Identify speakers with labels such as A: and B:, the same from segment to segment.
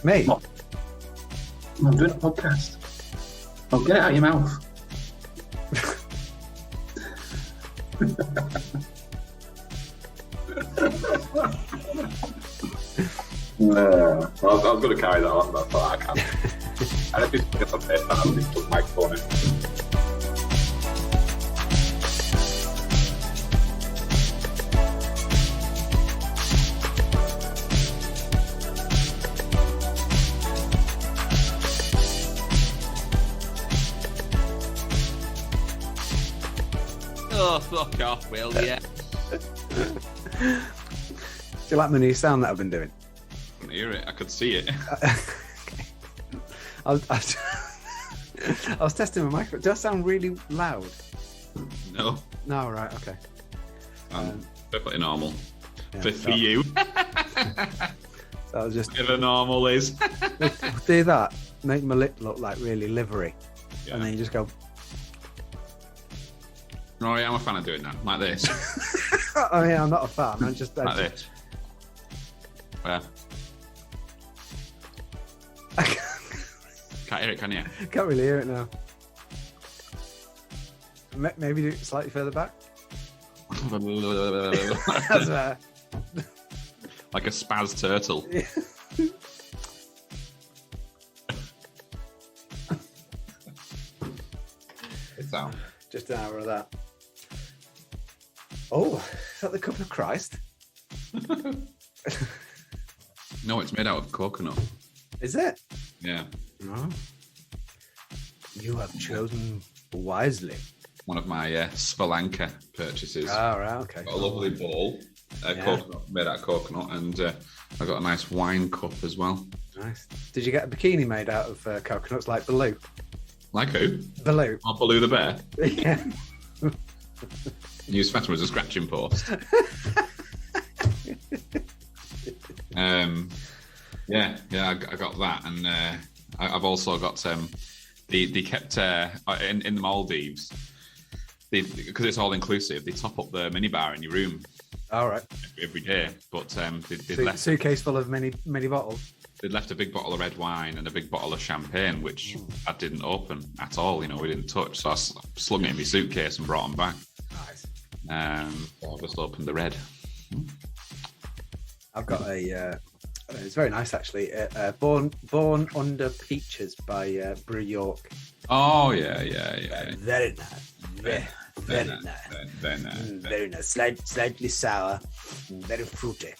A: Me?
B: What? I'm doing a podcast. Oh, get it out of your mouth. No, I was going to carry that on, but I thought I can't. And if it's because I'm there, I'll just put my phone in.
C: Oh, fuck off, Will, yeah.
A: Do you like my new sound that I've been doing?
C: I can hear it. I could see it.
A: I was testing my microphone. Do I sound really loud?
C: No.
A: No, right, okay.
C: Perfectly normal.
A: Yeah,
C: For you.
A: So I was just
C: Whatever normal is.
A: do that, make my lip look like really livery,
C: Yeah.
A: and then you just go.
C: Oh, yeah, I'm a fan of doing that. Like this.
A: I mean, I'm not a fan. I'm just
C: Like this. Where? Can't hear it, can you?
A: Can't really hear it now. Maybe do it slightly further back. That's better.
C: Like a spaz turtle.
A: Yeah.
C: It's out.
A: Just an hour of that. Oh, is that the cup of Christ?
C: No, it's made out of coconut.
A: Is it?
C: Yeah.
A: Oh. You have chosen wisely.
C: One of my Sri Lanka purchases.
A: Oh, right, okay.
C: Got a lovely bowl, coconut, made out of coconut, and I got a nice wine cup as well.
A: Nice. Did you get a bikini made out of coconuts like Baloo?
C: Like who?
A: Baloo.
C: Oh, Baloo the bear.
A: Yeah.
C: Use Fatima as a scratching post. I got that, and I've also got they kept in the Maldives. Because it's all inclusive, they top up the minibar in your room.
A: All right.
C: Every day, but they'd left
A: suitcase full of mini bottles.
C: They'd left a big bottle of red wine and a big bottle of champagne, which I didn't open at all. You know, we didn't touch, so I slung it in my suitcase and brought them back.
A: Nice.
C: So I just opened the red.
A: I've got a. It's very nice actually. Born Under Peaches by Brew York.
C: Oh yeah.
A: Very nice. Very nice. Very nice. Slightly sour. Very fruity.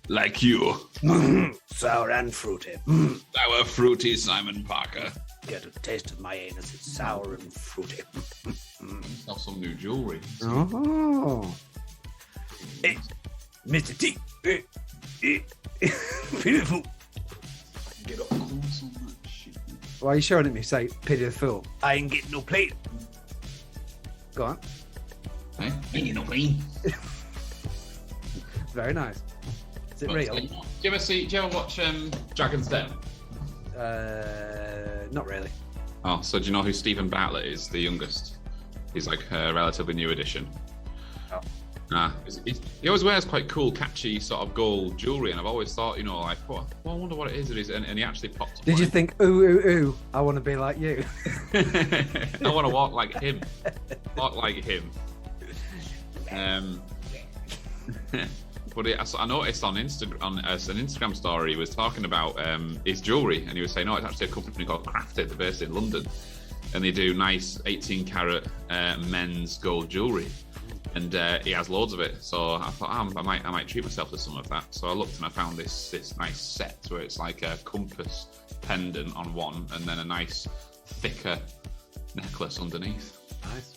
C: Like you.
A: Sour and fruity.
C: Sour fruity Simon Parker.
A: Get a taste of my anus. It's sour and fruity.
C: Have some new jewellery.
A: Oh. Hey, Mr. T. Beautiful.
C: Get up close on that shit.
A: Why are you showing at me? Say, pity the fool. I ain't getting no plate. Go on.
C: Hey, ain't you no pain?
A: Very nice. Is it real?
C: Do you ever watch Dragon's Den?
A: Not really.
C: Oh, so do you know who Stephen Bartlett is? The youngest. He's like a relatively new addition.
A: Oh.
C: He always wears quite cool, catchy sort of gold jewellery, and I've always thought, like, well, I wonder what it is. And he actually popped up.
A: Did you think, ooh, I want to be like you?
C: I want to walk like him. Walk like him. But I noticed on an Instagram story, he was talking about his jewellery, and he was saying, it's actually a company called Crafted, they're based in London, and they do nice 18 karat men's gold jewellery. And he has loads of it, so I thought I might treat myself to some of that. So I looked and I found this nice set where it's like a compass pendant on one, and then a nice thicker necklace underneath.
A: Nice.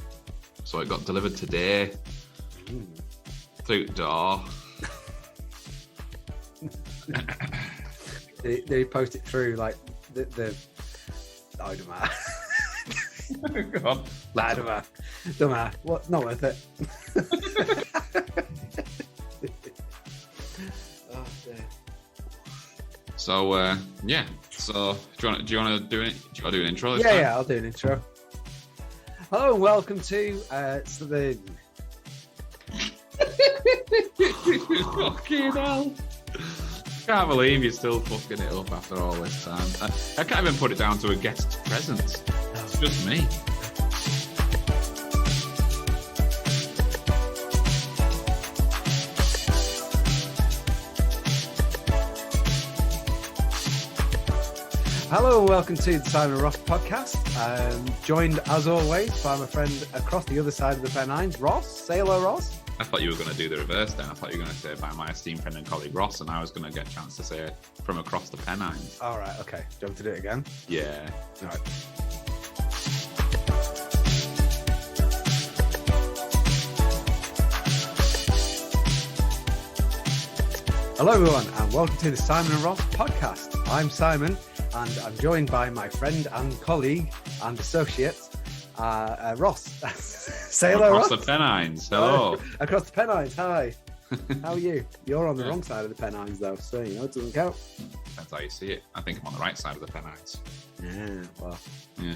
C: So it got delivered today through the door.
A: Did he post it through like the I don't know.
C: Go on.
A: Don't matter. What? Not worth it. Oh, dear.
C: So yeah. So do you want to do it? Do you want to do an intro?
A: Yeah, I'll do an intro. Hello and welcome to the.
C: Fucking hell. can't believe you're still fucking it up after all this time. I can't even put it down to a guest's presence. It's just me.
A: Hello and welcome to the Simon and Ross podcast. Joined as always by my friend across the other side of the Pennines, Ross. Say hello, Ross.
C: I thought you were going to do the reverse then. I thought you were going to say by my esteemed friend and colleague Ross, and I was going to get a chance to say it from across the Pennines.
A: All right, okay. Do you want to do it again?
C: Yeah.
A: All right. Hello, everyone, and welcome to the Simon and Ross podcast. I'm Simon, and I'm joined by my friend and colleague and associate, Ross. Say hello,
C: Across
A: Ross.
C: the Pennines. Hello.
A: Across the Pennines. Hi. How are you? You're on the wrong side of the Pennines, though, so you know it doesn't count.
C: Depends how you see it. I think I'm on the right side of the Pennines.
A: Yeah. Well.
C: Yeah.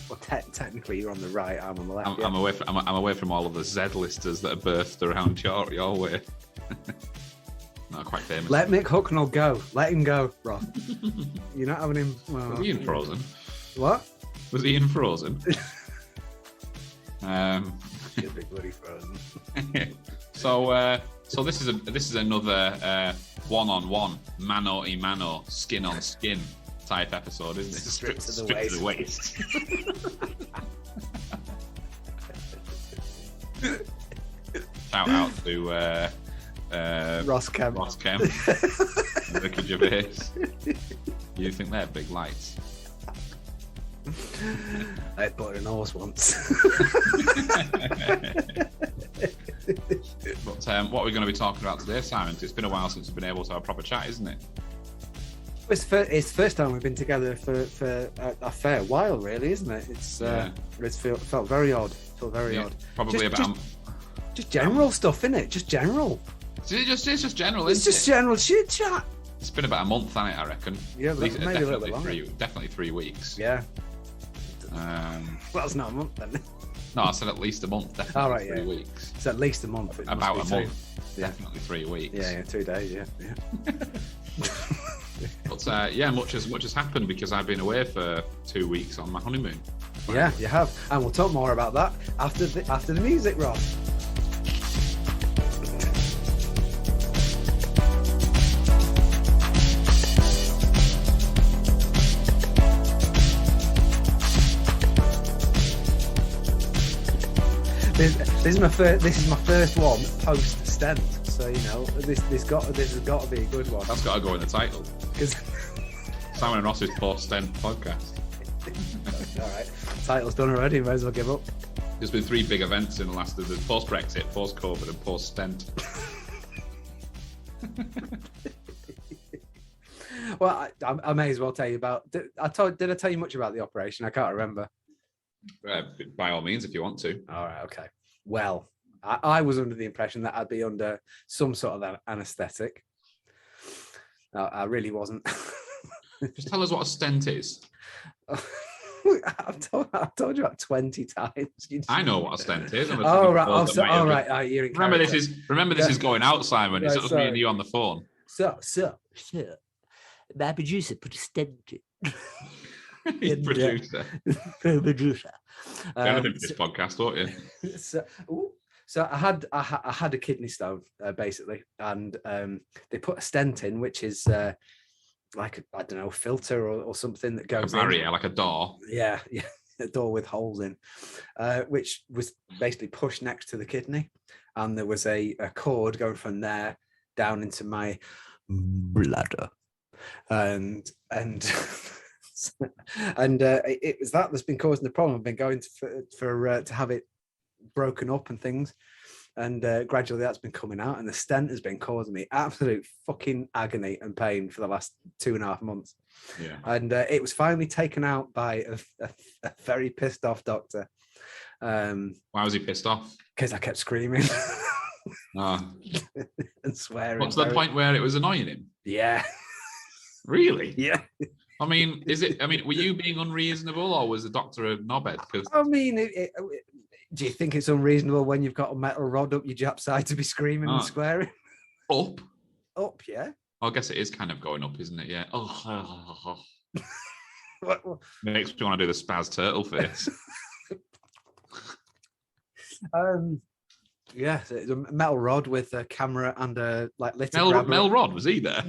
A: Well, technically, you're on the right. I'm on the left.
C: I'm away from. I'm away from all of the Z-listers that are birthed around your way. Not quite famous.
A: Let Mick Hucknall go. Let him go, Ross. You're not having him. Well,
C: Was he in Frozen?
A: What?
C: Was he in Frozen?
A: Should be bloody Frozen.
C: So this is another one-on-one, mano-a-mano, skin-on-skin type episode, isn't it?
A: Stripped to the
C: waist. Shout out to
A: Ross Kemp.
C: Ricky Gervais. You think they're big lights?
A: I had butter and horse once.
C: But what are we going to be talking about today, Simon? 'Cause it's been a while since we've been able to have a proper chat, isn't it?
A: It's the first time we've been together for a fair while, really, isn't it? It's felt very odd. Felt very odd.
C: Probably
A: just general stuff, innit? Just general.
C: It's just general.
A: It's just general shit chat.
C: It's been about a month, hasn't it? I reckon.
A: Yeah, maybe a little bit longer.
C: Definitely 3 weeks.
A: Yeah. Well, it's not a month then.
C: No, I said at least a month. Definitely
A: All right,
C: 3 weeks.
A: It's at least a month.
C: About a month.
A: Yeah.
C: Definitely 3 weeks.
A: Yeah, 2 days. Yeah.
C: But much has happened because I've been away for 2 weeks on my honeymoon.
A: Yeah, you have, and we'll talk more about that after the music, Ross. This is my first one post Stent, so you know this has got to be a good one.
C: That's got to go in the title.
A: Because
C: Simon and Ross's post Stent podcast.
A: All right, title's done already. Might as well give up.
C: There's been 3 big events in the last of the post Brexit, post COVID, and post Stent.
A: Well, I may as well tell you about. Did I tell you much about the operation? I can't remember.
C: By all means, if you want to.
A: All right, okay. Well, I was under the impression that I'd be under some sort of anaesthetic. I really wasn't.
C: Just tell us what a stent is.
A: I've told you about 20 times.
C: I know what a stent is.
A: All right. You're in
C: remember this is going out, Simon. It's not me and you on the phone.
A: So, my producer put a stent in.
C: He's producer.
A: Producer.
C: Anything for this podcast, don't you?
A: So I had a kidney stone basically, and they put a stent in, which is like I don't know, filter or something that goes
C: a barrier,
A: in.
C: Like a door.
A: Yeah, a door with holes in, which was basically pushed next to the kidney, and there was a cord going from there down into my bladder, and it was that that's been causing the problem. I've been going to have it broken up and things, and gradually that's been coming out, and the stent has been causing me absolute fucking agony and pain for the last 2.5 months.
C: Yeah,
A: and it was finally taken out by a very pissed off doctor.
C: Why was he pissed off?
A: Because I kept screaming and swearing.
C: What's the point where it was annoying him?
A: Yeah.
C: Really?
A: Yeah.
C: I mean, were you being unreasonable, or was the doctor a knobhead? Because
A: I mean, do you think it's unreasonable when you've got a metal rod up your Jap side to be screaming and swearing?
C: Up,
A: yeah.
C: I guess it is kind of going up, isn't it? Yeah. Oh,
A: What?
C: makes me want to do the spaz turtle face.
A: Yeah, so it's a metal rod with a camera and a litter grabber.
C: Mel Rod, was he there?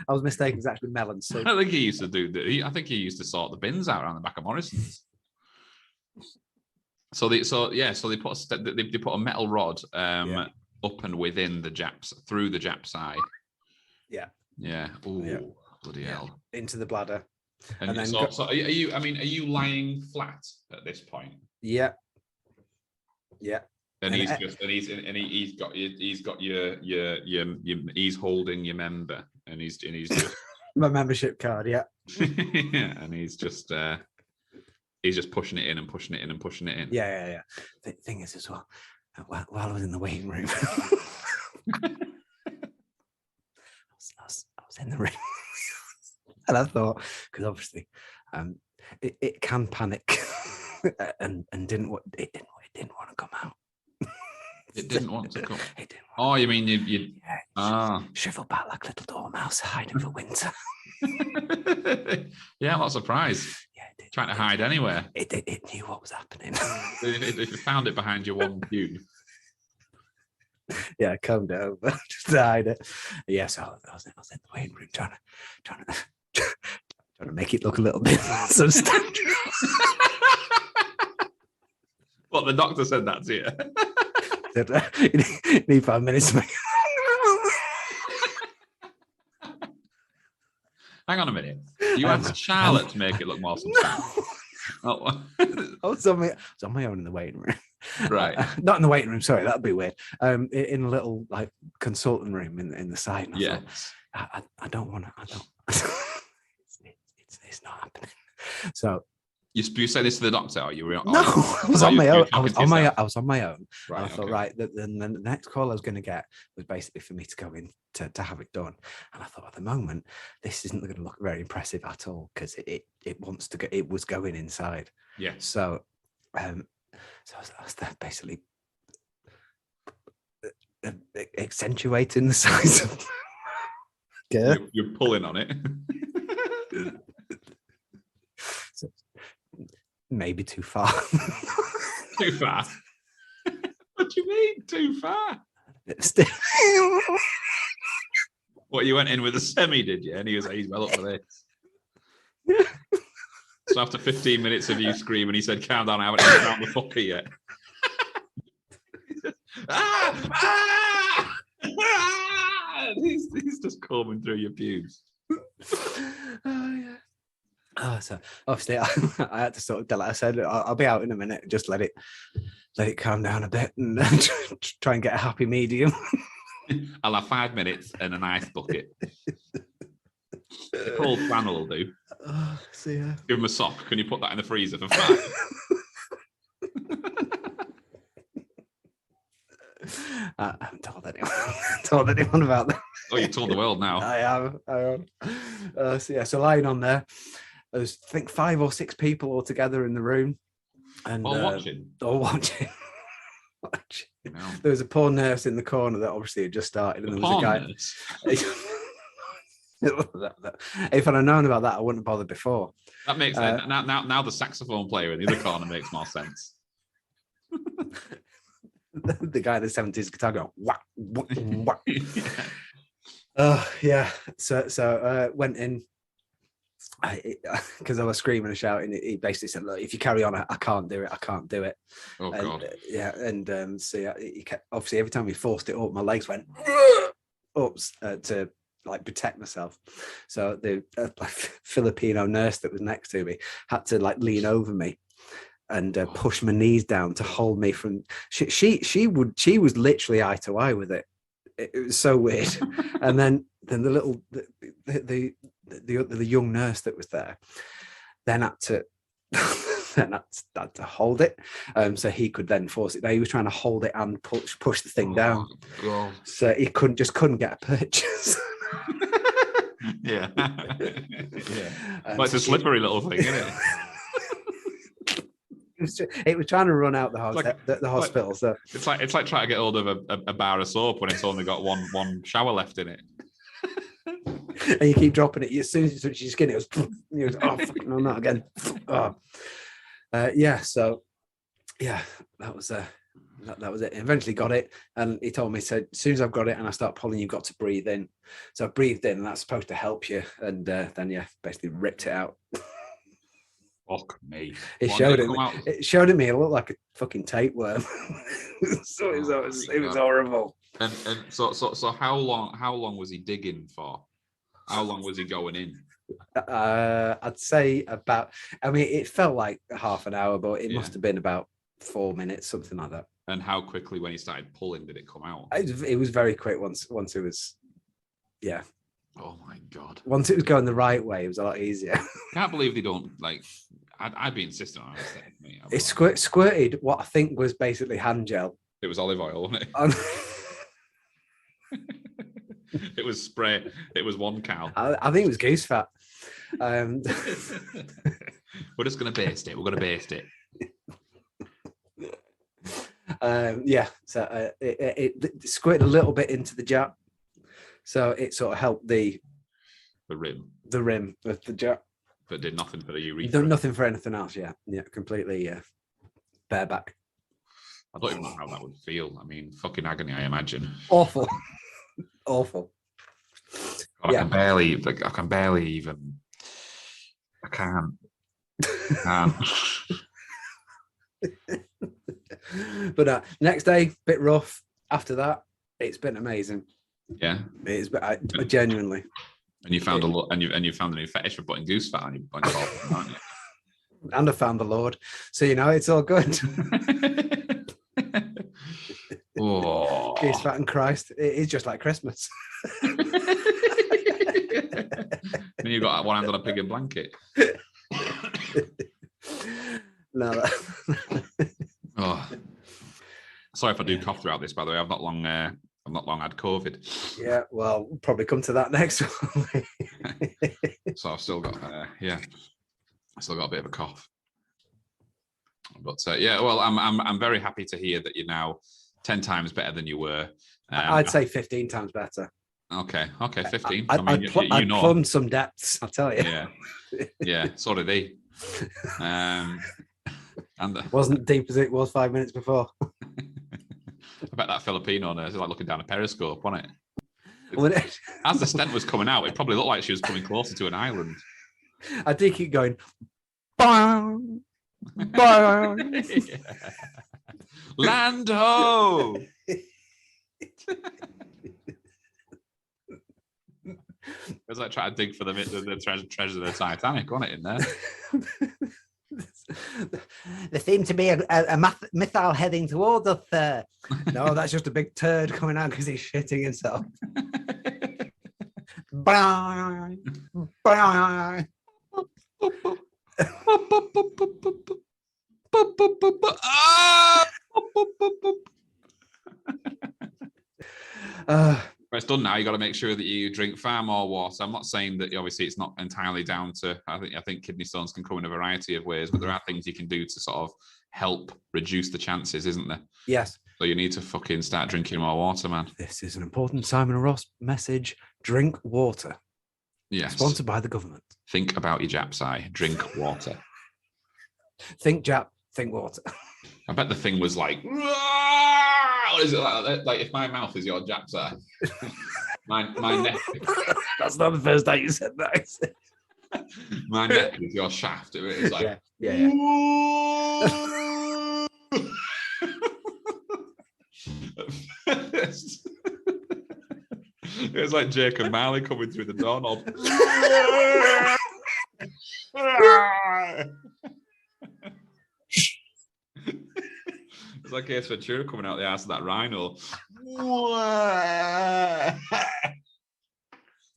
A: I was mistaken. It's actually melon
C: I
A: soup.
C: don't think he used to do that. I think he used to sort the bins out around the back of Morrison's. So they put a metal rod up and within the Jap's, through the Jap's eye.
A: Yeah.
C: Yeah. Ooh, bloody hell.
A: Into the bladder.
C: And then so are you? I mean, are you lying flat at this point?
A: Yeah. Yeah.
C: And he's holding your member, and he's just
A: my membership card. Yeah.
C: yeah, and he's just pushing it in and pushing it in and pushing it in.
A: Yeah. The thing is as well, while I was in the waiting room, I was in the room, and I thought, because obviously, it can panic, and didn't want to come out.
C: It didn't want to come.
A: It didn't.
C: Oh, you mean you?
A: Shrivel back like a little dormouse hiding for winter.
C: Yeah, I'm not surprised.
A: Yeah, it did.
C: Trying to hide anywhere.
A: It knew what was happening.
C: If you found it behind your one pew.
A: Yeah, come down just to hide it. Yeah, so I was in the waiting room trying to make it look a little bit substantial.
C: What, the doctor said that to you?
A: You need 5 minutes to make it.
C: Hang on a minute. You asked Charlotte to make it look more substantial.
A: I was on my own in the waiting room.
C: Right.
A: Not in the waiting room, sorry, that'd be weird. In a little consultant room in the side. And
C: Yeah.
A: I don't want to. It's not happening. So
C: you say this to the doctor, or you were?
A: No, I was on my own. I was on my own.
C: Right.
A: And I thought, right, then the next call I was going to get was basically for me to go in to have it done. And I thought, at the moment, this isn't going to look very impressive at all, because it wants to go. It was going inside.
C: Yeah.
A: So, I was there basically accentuating the size of.
C: You're pulling on it.
A: So, maybe too far.
C: Too far? What do you mean, too far? What, you went in with a semi, did you? And he was like, he's well up for this. So after 15 minutes of you screaming, he said, calm down, I haven't even found the fucker yet. He's just combing through your pubes.
A: Oh, yeah. So obviously I had to sort of tell her, I said, I'll be out in a minute, just let it calm down a bit and try and get a happy medium.
C: I'll have 5 minutes and an ice bucket. A cold flannel will do.
A: See ya.
C: Give him a sock. Can you put that in the freezer for 5?
A: I haven't told anyone about that.
C: Oh, you told the world now.
A: I have. So lying on there, there's I think 5 or 6 people all together in the room, and
C: All watching.
A: No. There was a poor nurse in the corner that obviously had just started, and there was a guy. If I'd have known about that, I wouldn't have bothered before.
C: That makes sense. Now the saxophone player in the other corner makes more sense.
A: The guy in the 70s guitar going whack, whack, whack. Yeah. So went in because I was screaming and shouting. He basically said, "Look, if you carry on, I can't do it. I can't do it."
C: Oh God.
A: So yeah, he kept, obviously every time he forced it up, my legs went up to like protect myself. So the Filipino nurse that was next to me had to like lean over me and push my knees down to hold me from. She was literally eye to eye with it. It was so weird. And then the young nurse that was there then had to hold it, so he could then force it. Now he was trying to hold it and push the thing down.
C: God.
A: So he couldn't get a purchase.
C: Yeah. Yeah. Well, it's a slippery little thing, isn't it?
A: it was trying to run out the hospital. So
C: it's like trying to get hold of a bar of soap when it's only got one shower left in it.
A: And you keep dropping it. As soon as you touch your skin, it goes, oh, fucking no, not again. Oh. Yeah, so yeah, that was that was it. Eventually got it, and he told me, said, as soon as I've got it and I start pulling, you've got to breathe in. So I breathed in, and that's supposed to help you. And then yeah, basically ripped it out.
C: Fuck me.
A: It showed it me. It looked like a fucking tapeworm. So it was horrible.
C: And so how long was he digging for? How long was he going in?
A: I'd say about. I mean, it felt like half an hour, but it must have been about 4 minutes, something like that.
C: And how quickly, when he started pulling, did it come out?
A: It was very quick. Once it was, yeah.
C: Oh my god!
A: Once it was going the right way, it was a lot easier.
C: Can't believe they don't like. I'd be insisting on it.
A: It squirted what I think was basically hand gel.
C: It was olive oil, wasn't it? It was spray. It was 1 cow.
A: I think it was goose fat.
C: We're just going to baste it. We're going to baste it.
A: Yeah. So it squirted a little bit into the jar. So it sort of helped the
C: rim
A: of the jar.
C: But did nothing for the urethra.
A: Done nothing for anything else. Yeah. Completely bareback.
C: I don't even know how that would feel. I mean, fucking agony, I imagine.
A: Awful. Awful.
C: God, I can barely even. I can't.
A: But next day, bit rough. After that, it's been amazing.
C: Yeah,
A: it's genuinely.
C: And you found you found a new fetish for putting goose fat on your body, aren't you?
A: And I found the Lord, so it's all good.
C: Oh.
A: Goose fat and Christ, it is just like Christmas.
C: And you got one hand on a pig and blanket.
A: No.
C: Oh. Sorry if I do cough throughout this. By the way, I've not long had COVID.
A: Yeah, well, we'll probably come to that next one.
C: So I've still got I still got a bit of a cough. But yeah, well, I'm very happy to hear that you're now 10 times better than you were.
A: I'd say 15 times better.
C: Okay, 15.
A: I'd plumbed some depths, I'll tell you.
C: Yeah, so did he. And
A: wasn't deep as it was 5 minutes before.
C: I bet that Filipino nurse is like looking down a periscope, wasn't it? As the stent was coming out, it probably looked like she was coming closer to an island.
A: I did keep going, bang, bang.
C: Land ho! It was like trying to dig for the treasure of the Titanic, wasn't it, in there?
A: There seemed to be a missile heading towards us, sir. No, that's just a big turd coming out because he's shitting himself. Bye. Bye.
C: But it's done now. You got to make sure that you drink far more water. I'm not saying that obviously it's not entirely down to. I think kidney stones can come in a variety of ways, but there are things you can do to sort of help reduce the chances, isn't there?
A: Yes.
C: So you need to fucking start drinking more water, man.
A: This is an important Simon Ross message. Drink water.
C: Yes.
A: Sponsored by the government.
C: Think about your Japsai. Drink water.
A: Think Jap. Think water.
C: I bet the thing was like, what is it like? Like if my mouth is your Japsai, my neck.
A: That's not the first time you said that.
C: My neck is your shaft. It's like,
A: yeah.
C: It's like Jacob Marley coming through the doorknob. It's like Ace Ventura coming out the ass of that rhino.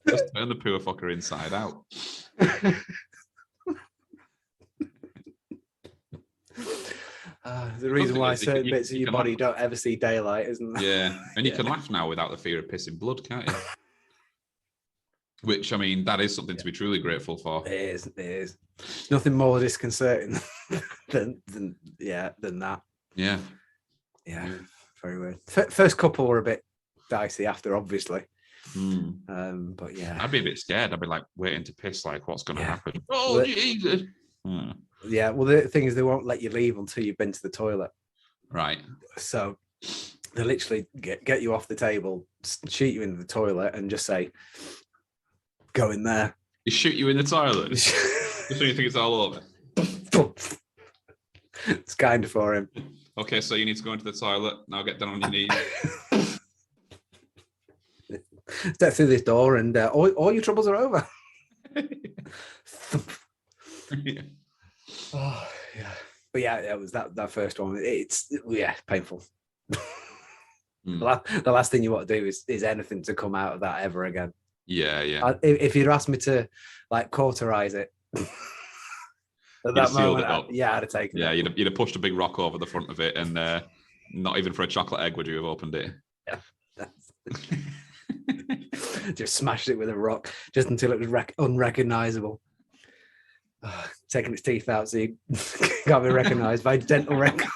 C: Just turn the poor fucker inside out.
A: The reason why certain bits of your body don't ever see daylight, isn't there?
C: Yeah, and you can laugh now without the fear of pissing blood, can't you? Which, I mean, that is something to be truly grateful for.
A: It is. Nothing more disconcerting than that.
C: Yeah.
A: Yeah, very weird. First couple were a bit dicey after, obviously. But yeah,
C: I'd be a bit scared. I'd be like waiting to piss, like what's going to happen? Oh,
A: Well,
C: Jesus.
A: Yeah, well, the thing is, they won't let you leave until you've been to the toilet.
C: Right.
A: So they literally get you off the table, shoot you into the toilet, and just say, "Go in there."
C: They shoot you in the toilet just when you think it's all over.
A: It's kind of for him.
C: Okay, so you need to go into the toilet. Now get down on your knees.
A: Step through this door, and all your troubles are over.
C: Yeah.
A: Oh, yeah. But yeah, it was that first one. It's painful. The last thing you want to do is anything to come out of that ever again.
C: Yeah.
A: If you'd asked me to like cauterize it at that moment, I'd have taken it.
C: Yeah, you'd have pushed a big rock over the front of it, and not even for a chocolate egg would you have opened it.
A: Yeah. Just smashed it with a rock just until it was unrecognizable. Taking its teeth out so you can't be recognized by dental records.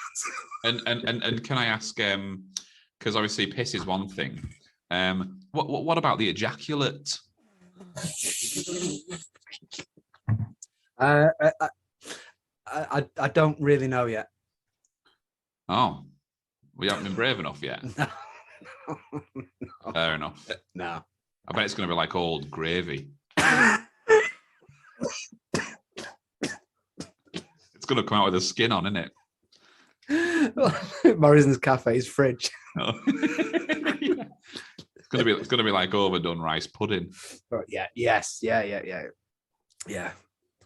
C: And can I ask, because obviously piss is one thing. What about the ejaculate?
A: I don't really know yet.
C: Oh, we haven't been brave enough yet.
A: No.
C: Fair enough.
A: No.
C: I bet it's going to be like old gravy. It's going to come out with the skin on, isn't
A: it? Morrison's Cafe's fridge.
C: Oh. It's going to be like overdone rice pudding.
A: Yeah. Yes. Yeah.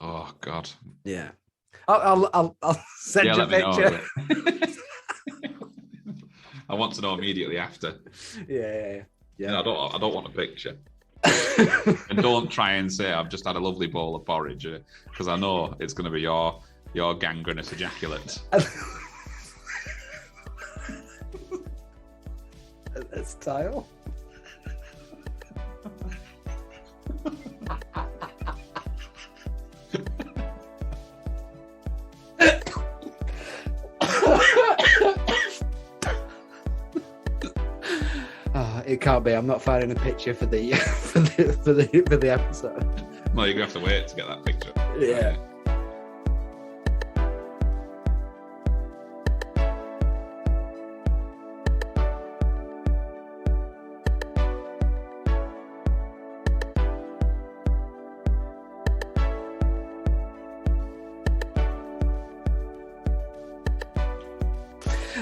C: Oh God.
A: Yeah. I'll send you a picture.
C: I want to know immediately after.
A: Yeah.
C: I don't want a picture. And don't try and say I've just had a lovely bowl of porridge, because I know it's going to be your gangrenous ejaculate.
A: That style. It can't be. I'm not finding a picture for the episode.
C: No, you're gonna have to wait to get that picture.
A: Yeah.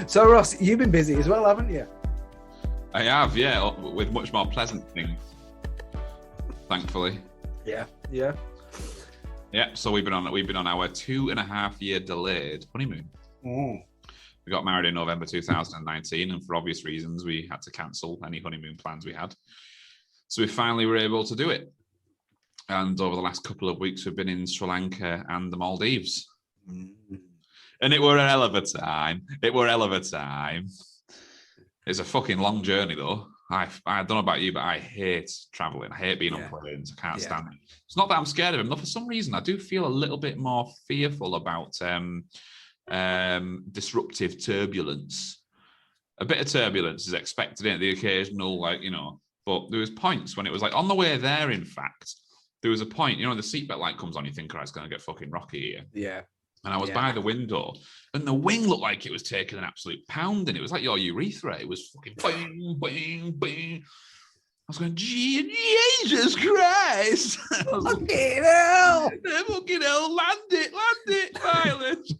A: So Ross, you've been busy as well, haven't you?
C: I have, yeah, with much more pleasant things, thankfully.
A: Yeah.
C: Yeah, so we've been on our 2.5 year delayed honeymoon. We got married in November 2019, and for obvious reasons, we had to cancel any honeymoon plans we had. So we finally were able to do it. And over the last couple of weeks, we've been in Sri Lanka and the Maldives. And it were a hell of a time. It's a fucking long journey, though. I don't know about you, but I hate traveling. I hate being on planes. I can't stand it. It's not that I'm scared of them, but for some reason, I do feel a little bit more fearful about disruptive turbulence. A bit of turbulence is expected in the occasional, but there was points when it was like on the way there, in fact, there was a point, the seatbelt light comes on, you think, it's going to get fucking rocky here.
A: Yeah.
C: And I was by the window, and the wing looked like it was taking an absolute pounding. It was like your urethra. It was fucking bing, bing, bing. I was going, Jesus Christ!
A: Fucking hell!
C: Land it, pilot!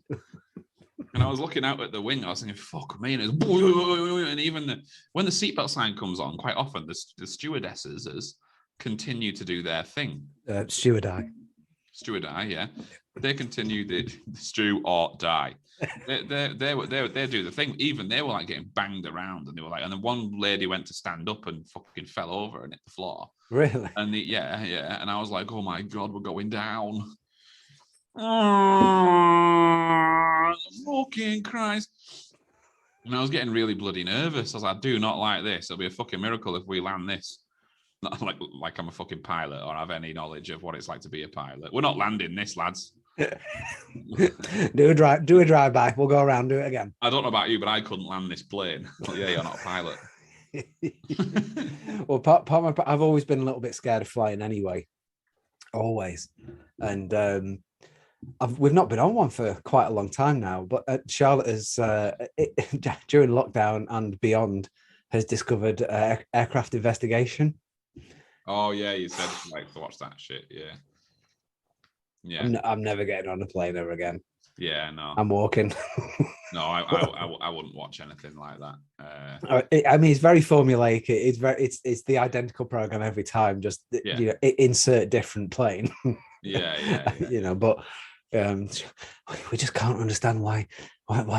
C: And I was looking out at the wing. I was thinking, fuck me. And even when the seatbelt sign comes on, quite often the stewardesses continue to do their thing.
A: Stewardess,
C: yeah. They continue the stew or die. They do the thing. Even they were like getting banged around, and they were like, and then one lady went to stand up and fucking fell over and hit the floor.
A: Really?
C: And and I was like, oh my God, we're going down. Fucking Christ. And I was getting really bloody nervous. I was like, I do not like this. It'll be a fucking miracle if we land this. Not like I'm a fucking pilot or have any knowledge of what it's like to be a pilot. We're not landing this, lads.
A: Do a drive by. We'll go around. Do it again.
C: I don't know about you, but I couldn't land this plane. But yeah, you're not a pilot.
A: Well, I've always been a little bit scared of flying anyway. Always, and we've not been on one for quite a long time now. But Charlotte has, during lockdown and beyond, has discovered aircraft investigation.
C: Oh yeah, you said like to watch that shit. Yeah.
A: I'm never getting on a plane ever again.
C: Yeah, no.
A: I'm walking.
C: No, I wouldn't watch anything like that.
A: I mean, it's very formulaic. It's the identical program every time. Just insert different plane.
C: Yeah.
A: But we just can't understand why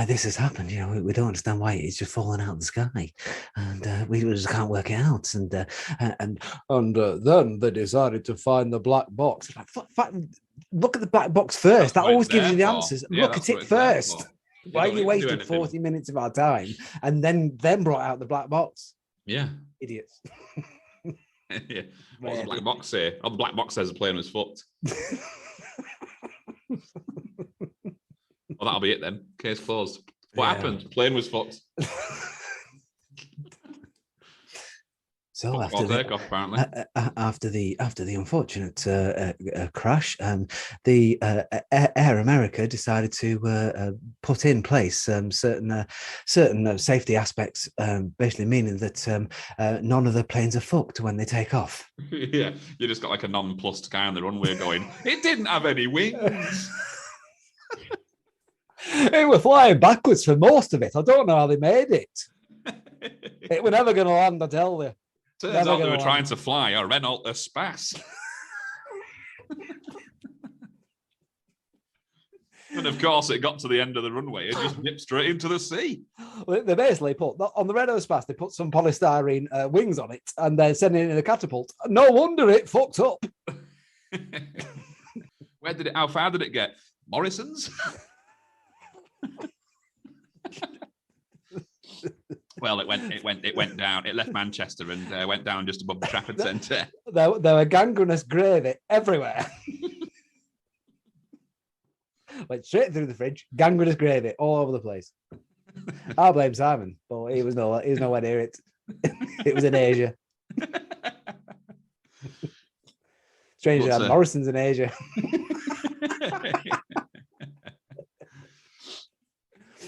A: this has happened. We don't understand why it's just fallen out of the sky, and we just can't work it out. And then they decided to find the black box. Look at the black box first. That always gives you the answers. Look at it first. Why are you wasting 40 minutes of our time and then brought out the black box?
C: Yeah.
A: Idiots.
C: Yeah. What does the black box say? Oh, the black box says the plane was fucked. Well, that'll be it then. Case closed. What happened? The plane was fucked.
A: So after the unfortunate crash, the Air America decided to put in place certain safety aspects, basically meaning that none of the planes are fucked when they take off.
C: Yeah, you just got like a nonplussed guy on the runway going, "It didn't have any wings."
A: It was flying backwards for most of it. I don't know how they made it. It were never going to land, I tell you.
C: Turns out they were trying to fly a Renault Espace. And of course, it got to the end of the runway and just dipped straight into the sea.
A: They basically put, on the Renault Espace, they put some polystyrene wings on it and they're sending it in a catapult. No wonder it fucked up.
C: How far did it get? Morrison's? Well, it went down. It left Manchester and went down just above the Trafford Centre.
A: There were gangrenous gravy everywhere. Went straight through the fridge. Gangrenous gravy all over the place. I blame Simon, but he was nowhere near it. It was in Asia. Strangely, had Morrison's in Asia.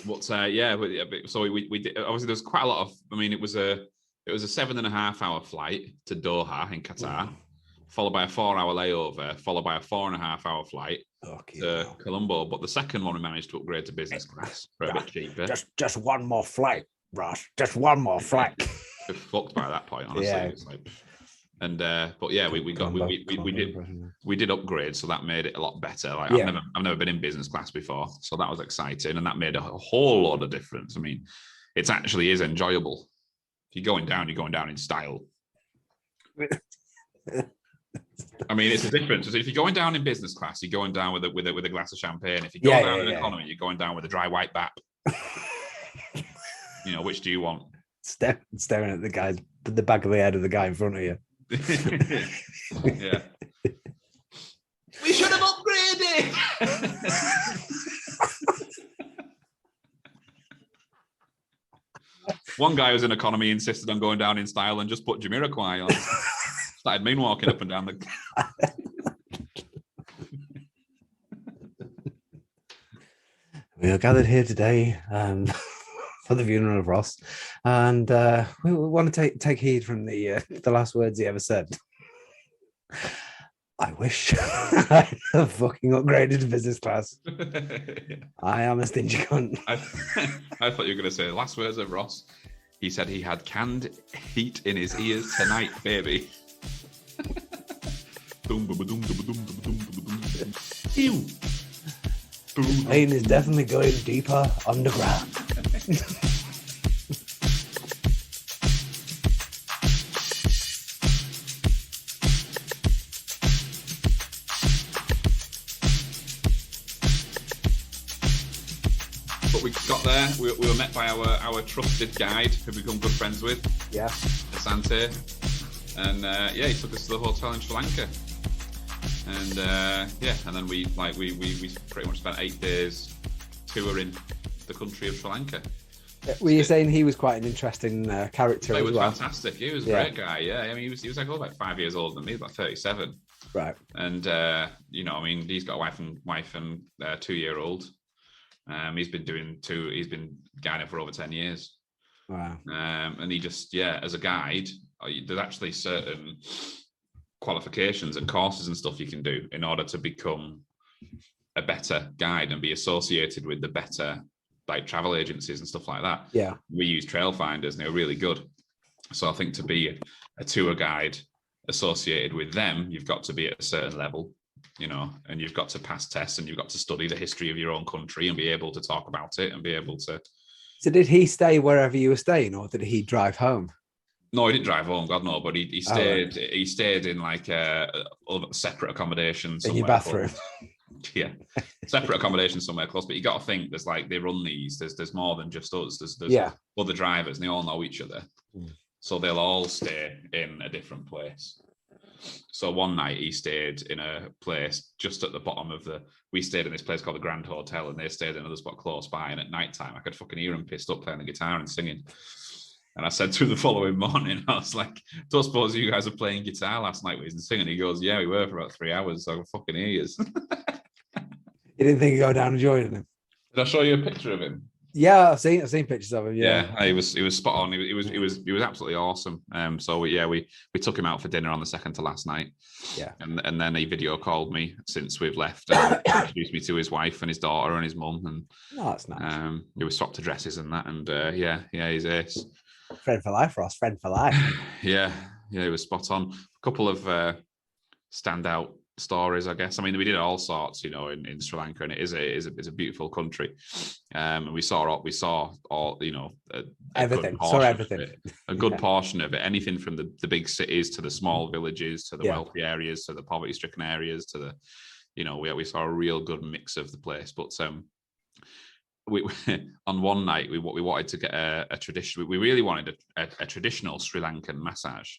C: But so we did. Obviously, there's quite a lot of. I mean, it was a 7.5 hour flight to Doha in Qatar, followed by a 4 hour layover, followed by a 4.5 hour flight to Colombo. But the second one we managed to upgrade to business class for a bit cheaper.
A: Just one more flight, Ross. Just one more flight.
C: We're fucked by that point, honestly. Yeah. It's like, and but yeah, we did upgrade, so that made it a lot better. Like I've never been in business class before, so that was exciting, and that made a whole lot of difference. I mean, it actually is enjoyable. If you're going down in style. I mean, it's a difference. So if you're going down in business class, you're going down with a glass of champagne. If you're going down in economy, you're going down with a dry white bap. Which do you want?
A: Staring at the back of the head of the guy in front of you.
C: Yeah. We should have upgraded. One guy who was in economy insisted on going down in style and just put Jamiroquai on. Started moonwalking up and down the.
A: We are gathered here today for the funeral of Ross, and we want to take heed from the last words he ever said. I wish I had fucking upgraded to business class. I am a stingy cunt.
C: I thought you were going to say the last words of Ross. He said he had canned heat in his ears tonight, baby.
A: The plane is definitely going deeper underground.
C: But we got there. We were met by our trusted guide, who we've become good friends with.
A: Yeah.
C: Asante. And he took us to the hotel in Sri Lanka. And and then we pretty much spent 8 days touring the country of Sri Lanka.
A: Were you saying he was quite an interesting character
C: He
A: as
C: was
A: well?
C: fantastic. He was a great guy. Yeah, I mean, he was like about 5 years older than me, about 37.
A: Right.
C: And he's got a wife and 2-year-old. He's been guiding for over 10 years.
A: Wow.
C: And he just, as a guide, there's actually certain qualifications and courses and stuff you can do in order to become a better guide and be associated with the better like travel agencies and stuff like that.
A: Yeah.
C: We use trail finders and they're really good. So I think to be a tour guide associated with them, you've got to be at a certain level, and you've got to pass tests and you've got to study the history of your own country and be able to talk about it and be able to.
A: So did he stay wherever you were staying, or did he drive home?
C: No, he didn't drive home, God no, but he stayed. Right. He stayed in like a separate accommodation
A: in your bathroom.
C: Yeah, separate accommodation somewhere close. But you got to think there's like they run these. There's more than just us. There's other drivers, and they all know each other. So they'll all stay in a different place. So one night he stayed in a place just at the bottom of we stayed in this place called the Grand Hotel, and they stayed in another spot close by. And at night time, I could fucking hear him pissed up playing the guitar and singing. And I said to him the following morning, I was like, don't suppose you guys were playing guitar last night with him singing? He goes, yeah, we were for about 3 hours. So I fucking hear you.
A: You didn't think you'd go down and join him?
C: Did I show you a picture of him?
A: Yeah, I've seen pictures of him.
C: Yeah, he was spot on. He was absolutely awesome. So we took him out for dinner on the second to last night.
A: Yeah,
C: and then he video called me since we've left and introduced me to his wife and his daughter and his mum. And
A: that's nice.
C: We were swapped addresses and that. And he's ace.
A: Friend for life, Ross. Friend for life.
C: yeah, he was spot on. A couple of standout stories, I guess. I mean, we did all sorts, in Sri Lanka, and it is a beautiful country. And we saw all,
A: everything. Saw everything.
C: A good portion of it. Anything from the big cities to the small villages to the wealthy areas to the poverty-stricken areas to the, we saw a real good mix of the place. But we on one night we wanted to get a tradition. We really wanted a traditional Sri Lankan massage.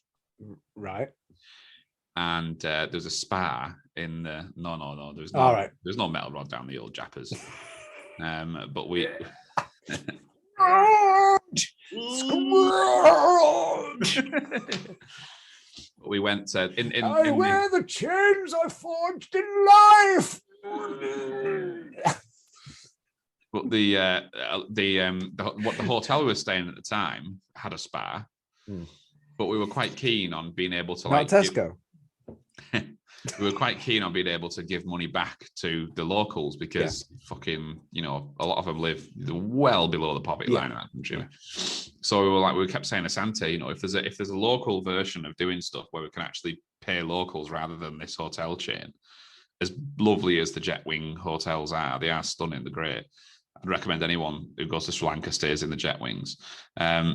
A: Right. And
C: there's a spa in the no. There's no.
A: All right.
C: There's no metal rod down the old jappers. But we. We went
A: I wear the chains I forged in life.
C: But the hotel we were staying at the time had a spa, but we were quite keen on being able to
A: Not Tesco.
C: We were quite keen on being able to give money back to the locals because fucking, a lot of them live well below the poverty line in that country. So we kept saying to Sante, if there's a local version of doing stuff where we can actually pay locals rather than this hotel chain, as lovely as the Jetwing hotels are, they are stunning, they're great. I'd recommend anyone who goes to Sri Lanka stays in the Jetwings.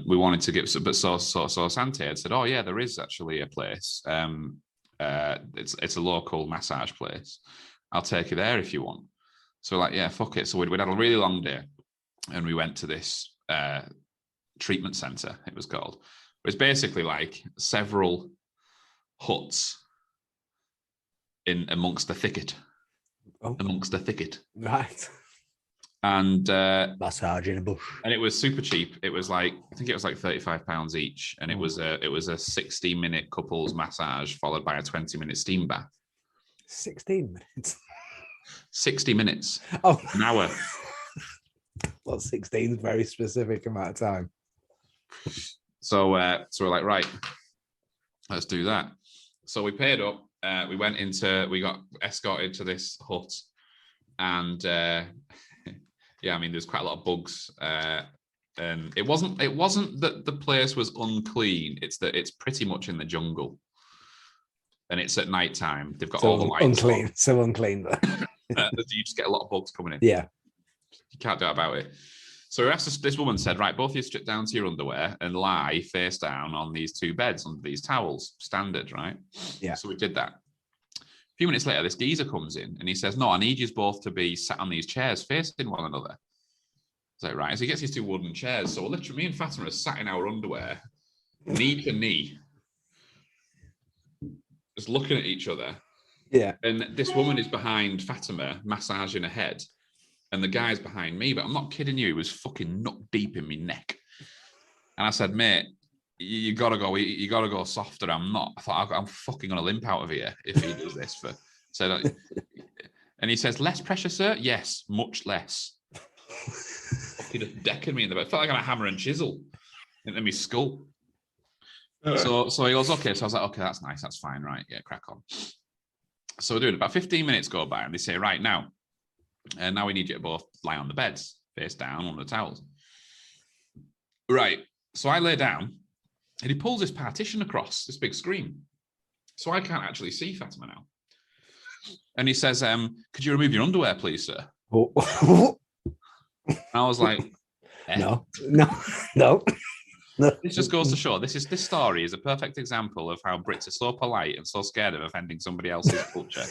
C: We wanted to give, but so Sante had said, oh yeah, there is actually a place. It's a local massage place. I'll take you there if you want. So we're like, yeah, fuck it. So we'd had a really long day, and we went to this treatment center. It was called. It's basically like several huts in amongst the thicket.
A: Right.
C: And
A: massage in a bush.
C: And it was super cheap. It was like, I think it was like £35 each, and it was a 60-minute couples massage followed by a 20-minute steam bath.
A: 16 minutes.
C: 60 minutes.
A: Oh,
C: an hour.
A: Well, 16 is a very specific amount of time.
C: So we're like, right, let's do that. So we paid up. We got escorted to this hut, and yeah, I mean, there's quite a lot of bugs. And it wasn't that the place was unclean. It's that it's pretty much in the jungle, and it's at night time. They've got all the lights
A: unclean,
C: on.
A: So unclean.
C: You just get a lot of bugs coming in.
A: Yeah,
C: you can't do about it. So this woman said, right, both of you strip down to your underwear and lie face down on these two beds under these towels, standard, right?
A: Yeah.
C: So we did that. A few minutes later, this geezer comes in and he says, no, I need you both to be sat on these chairs facing one another. Is that right? So he gets these two wooden chairs. So literally me and Fatima are sat in our underwear, knee to knee, just looking at each other.
A: Yeah.
C: And this woman is behind Fatima massaging her head, and the guy's behind me. But I'm not kidding you; he was fucking nut deep in my neck. And I said, "Mate, you gotta go. You gotta go softer." I'm not. I thought I'm fucking gonna limp out of here if he does this. And he says, "Less pressure, sir." Yes, much less. He just decking me in the bed. I felt like I had a hammer and chisel into my skull. So he goes, "Okay." So I was like, "Okay, that's nice. That's fine. Right. Yeah, crack on." So we're doing about 15 minutes go by, and they say, "Right now, now we need you to both lie on the beds, face down on the towels." Right. So I lay down, and he pulls this partition across this big screen. So I can't actually see Fatima now. And he says, "Could you remove your underwear, please, sir?"
A: Oh.
C: And I was like,
A: No.
C: This just goes to show this story is a perfect example of how Brits are so polite and so scared of offending somebody else's culture.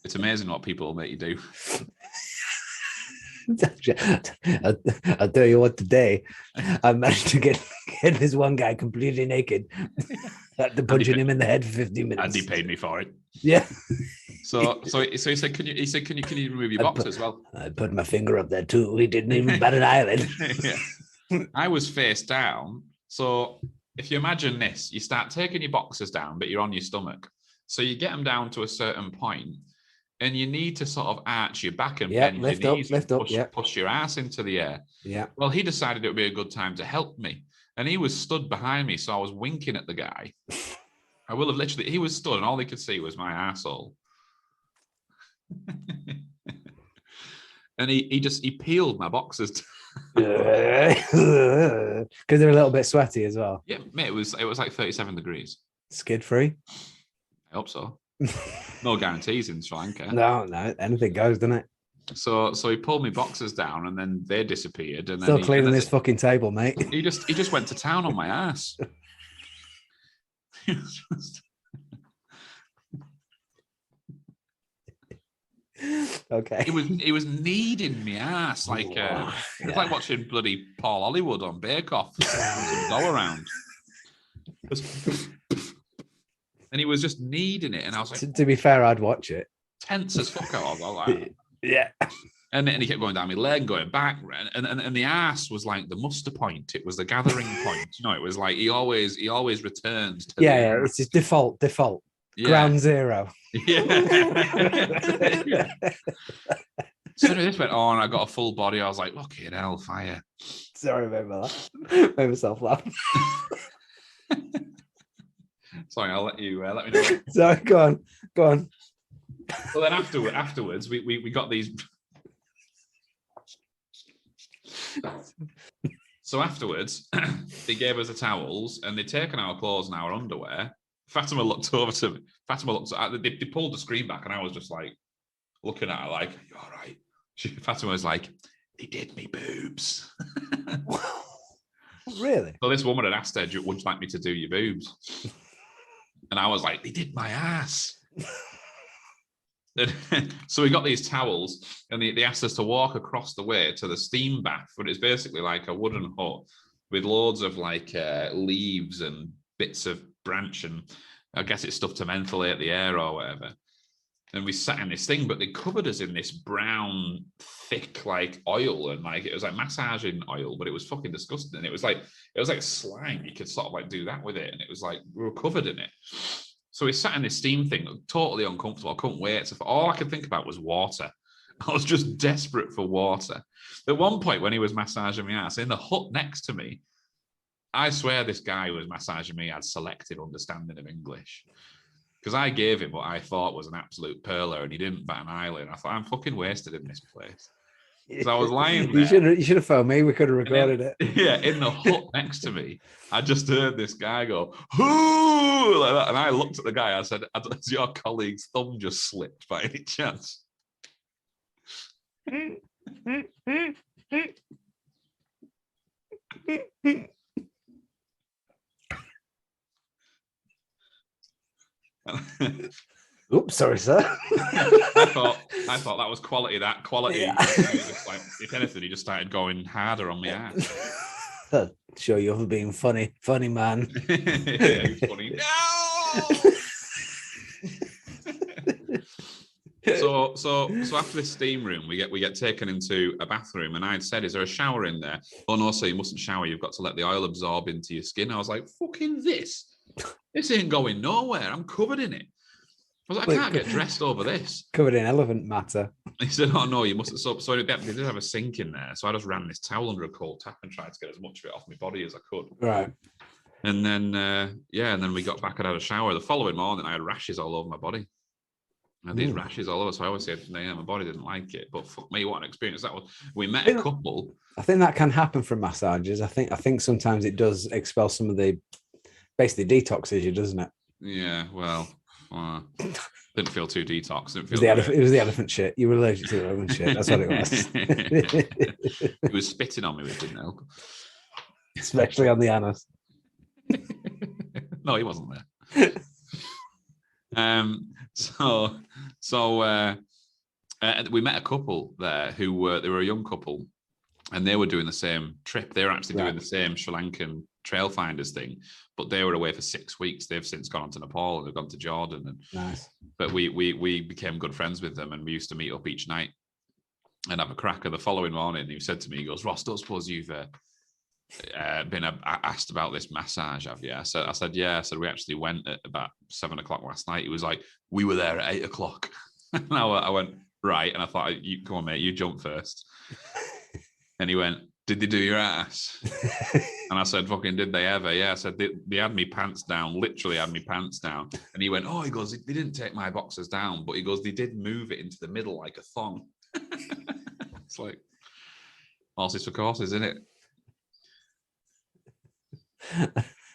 C: It's amazing what people will make you do.
A: I'll tell you what, today I managed to get this one guy completely naked after punching him in the head for 15 minutes.
C: And he paid me for it.
A: Yeah.
C: So he said, "Can you remove your boxers?" Well,
A: I put my finger up there too. He didn't even bat an eyelid.
C: Yeah. I was face down. So if you imagine this, you start taking your boxers down, but you're on your stomach. So you get them down to a certain point, and you need to sort of arch your back and bend your knees, push your ass into the air.
A: Yeah.
C: Well, he decided it would be a good time to help me, and he was stood behind me, so I was winking at the guy. I will have literally. He was stood, and all he could see was my arsehole. And he peeled my boxers.
A: Because they're a little bit sweaty as well.
C: Yeah, mate, it was like 37 degrees.
A: Skid free?
C: I hope so. No guarantees in Sri Lanka.
A: No, anything goes, doesn't it?
C: So he pulled my boxers down, and then they disappeared. And
A: Still
C: then
A: cleaning this fucking table, mate.
C: He just went to town on my ass.
A: Okay.
C: He was kneading me ass like it's like watching bloody Paul Hollywood on Bake Off. Some dough around. And he was just kneading it, and I was like,
A: to be fair, I'd watch it.
C: Tense as fuck. I was like,
A: yeah.
C: And then he kept going down my leg, going back, and the ass was like the muster point. It was the gathering point. You know, it was like he always returns to
A: yeah, it's his default. Yeah. Ground zero.
C: Yeah. So this went on. I got a full body. I was like, "Fucking hell, fire!"
A: Sorry, made myself laugh.
C: Sorry, I'll let you let me know.
A: Sorry, go on.
C: Well, then afterwards, we got these. So afterwards, they gave us the towels, and they'd taken our clothes and our underwear. Fatima looked over to me. They pulled the screen back, and I was just like looking at her like, "Are you all right?" Fatima was like, "They did me boobs."
A: Really?
C: So this woman had asked her, "Would you like me to do your boobs?" And I was like, "They did my ass." So we got these towels, and they asked us to walk across the way to the steam bath, but it's basically like a wooden hut with loads of like leaves and bits of branch, and I guess it's stuff to ventilate the air or whatever. And we sat in this thing, but they covered us in this brown, thick like oil, and like it was like massaging oil, but it was fucking disgusting. And it was like slime. You could sort of like do that with it, and it was like we were covered in it. So we sat in this steam thing, totally uncomfortable. I couldn't wait. So all I could think about was water. I was just desperate for water. At one point, when he was massaging my ass in the hut next to me, I swear this guy who was massaging me had selective understanding of English, because I gave him what I thought was an absolute perler, and he didn't bat an eyelid. I thought, I'm fucking wasted in this place. So I was lying there.
A: You should have phoned me. We could have recorded it.
C: Yeah, in the hut next to me, I just heard this guy go, "Hoo!" like that, and I looked at the guy. I said, "Has your colleague's thumb just slipped by any chance?"
A: Oops, sorry, sir.
C: I thought that was quality. That quality.
A: Yeah.
C: Like, if anything, he just started going harder on my ass.
A: I'll show you for being funny, man.
C: Yeah, he was funny. No. So after this steam room, we get taken into a bathroom, and I'd said, "Is there a shower in there?" "Oh no, so you mustn't shower. You've got to let the oil absorb into your skin." I was like, "Fucking this ain't going nowhere. I'm covered in it." I was like, "I can't get dressed over this."
A: Covered in elephant matter.
C: He said, "Oh no, you mustn't." So they did have a sink in there, so I just ran this towel under a cold tap and tried to get as much of it off my body as I could.
A: Right.
C: And then and then we got back and had a shower. The following morning, I had rashes all over my body. I had these rashes all over, so I always said, "Yeah, my body didn't like it." But fuck me, what an experience that was. We met a couple.
A: I think that can happen from massages. I think sometimes it does expel some of the basically detoxes you, doesn't it?
C: Yeah, well, didn't feel too detox. It
A: was the elephant shit. You were allergic to the elephant shit. That's what it was.
C: He was spitting on me with didn't help.
A: Especially on the anus.
C: No, he wasn't there. We met a couple there they were a young couple, and they were doing the same trip. They were actually doing the same Sri Lankan Trail Finders thing, but they were away for 6 weeks. They've since gone on to Nepal and they've gone to Jordan. And
A: nice.
C: But we became good friends with them, and we used to meet up each night and have a cracker. The following morning, he said to me, he goes, "Ross, don't suppose you've been asked about this massage, have you?" I said, "Yeah." I said, "We actually went at about 7 o'clock last night." He was like, "We were there at 8 o'clock. And I went, "Right." And I thought, "Come on, mate, you jump first." And he went, "Did they do your ass?" And I said, "Fucking did they ever?" Yeah. I said, they had me pants down, literally had me pants down. And he went, "Oh," he goes, "they didn't take my boxers down, but," he goes, "they did move it into the middle like a thong." It's like horses for courses, isn't it?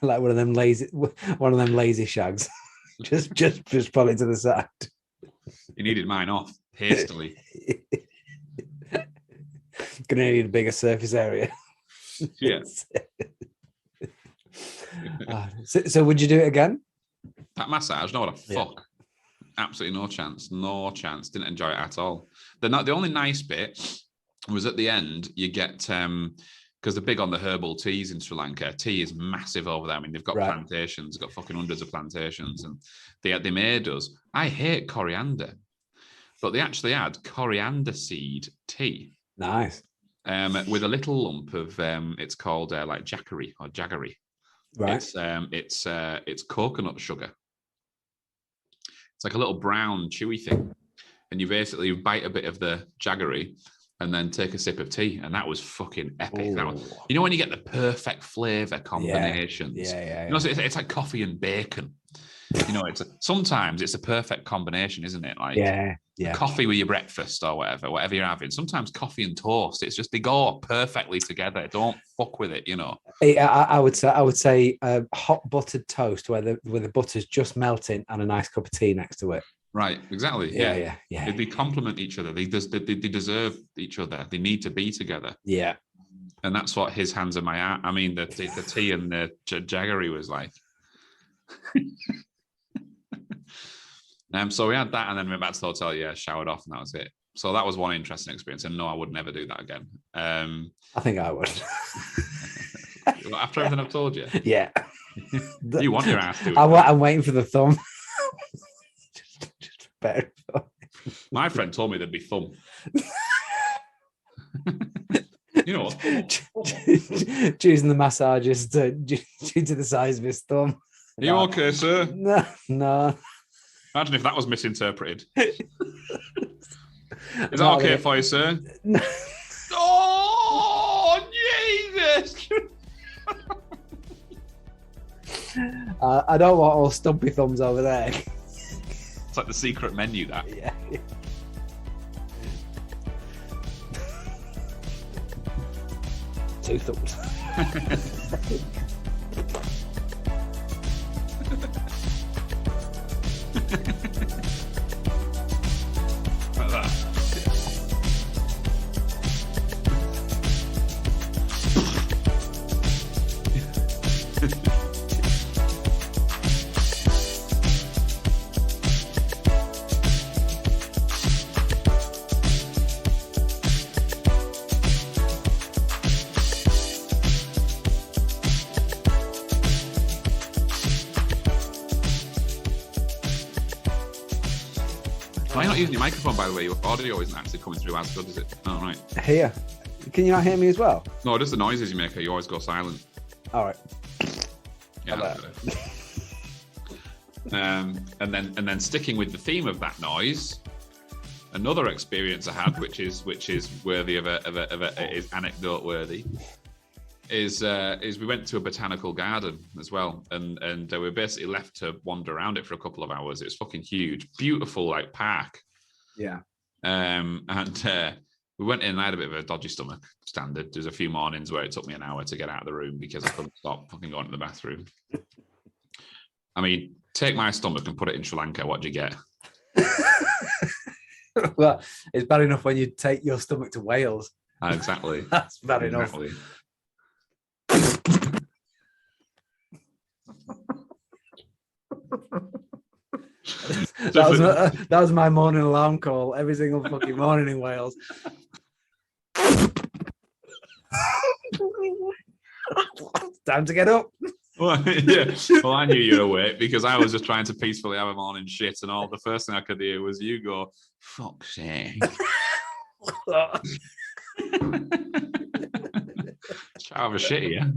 A: Like one of them lazy shags. just pull it to the side.
C: He needed mine off hastily.
A: Gonna need a bigger surface area.
C: Yes.
A: So would you do it again?
C: That massage? No, what a fuck. Absolutely no chance. No chance. Didn't enjoy it at all. The only nice bit was at the end, you get because they're big on the herbal teas in Sri Lanka. Tea is massive over there. I mean, they've got plantations, they've got fucking hundreds of plantations, and they made us. I hate coriander, but they actually had coriander seed tea.
A: Nice.
C: With a little lump of it's called like jaggery or jaggery.
A: Right.
C: It's coconut sugar. It's like a little brown chewy thing, and you basically bite a bit of the jaggery and then take a sip of tea, and that was fucking epic. That was, you know, when you get the perfect flavor combinations.
A: Yeah.
C: You know, so it's like coffee and bacon. You know, sometimes it's a perfect combination, isn't it? Like coffee with your breakfast or whatever you're having. Sometimes coffee and toast. It's just they go perfectly together. Don't fuck with it, you know.
A: I would say hot buttered toast where the butter's just melting and a nice cup of tea next to it.
C: Right, exactly.
A: Yeah.
C: They complement each other. They deserve each other. They need to be together.
A: Yeah.
C: And that's what his hands in my art. I mean, the tea and the jaggery was like. So we had that, and then we went back to the hotel. Showered off, and that was it. So that was one interesting experience. And no, I would never do that again.
A: I think I would.
C: After everything I've told you.
A: Yeah.
C: You want your ass to do it.
A: I'm waiting for the thumb. Just better.
C: My friend told me there'd be thumb. You know what?
A: Choosing the massages due to the size of his thumb.
C: Are you okay, sir?
A: No.
C: Imagine if that was misinterpreted. Is that okay for you, sir?
A: No.
C: Oh, Jesus!
A: I don't want all stumpy thumbs over there.
C: It's like the secret menu, that.
A: Yeah. Two thumbs.
C: Like that. Why not using your microphone, by the way? Your audio isn't actually coming through as good, is it? Oh, right.
A: Here. Can you not hear me as well?
C: No, just the noises you make. You always go silent.
A: All right.
C: Yeah. And then sticking with the theme of that noise, another experience I had, which is worthy of is anecdote worthy, is we went to a botanical garden as well, and we were basically left to wander around it for a couple of hours. It was fucking huge, beautiful, like park.
A: Yeah.
C: And we went in and I had a bit of a dodgy stomach, standard. There's a few mornings where it took me an hour to get out of the room because I couldn't stop fucking going to the bathroom. I mean, take my stomach and put it in Sri Lanka. What do you get?
A: Well, it's bad enough when you take your stomach to Wales.
C: Exactly.
A: That's bad enough. That was my morning alarm call every single fucking morning in Wales. Time to get up.
C: Well, yeah. Well, I knew you were awake because I was just trying to peacefully have a morning shit, and the first thing I could hear was you go, "Fuck's sake." Have a shit here.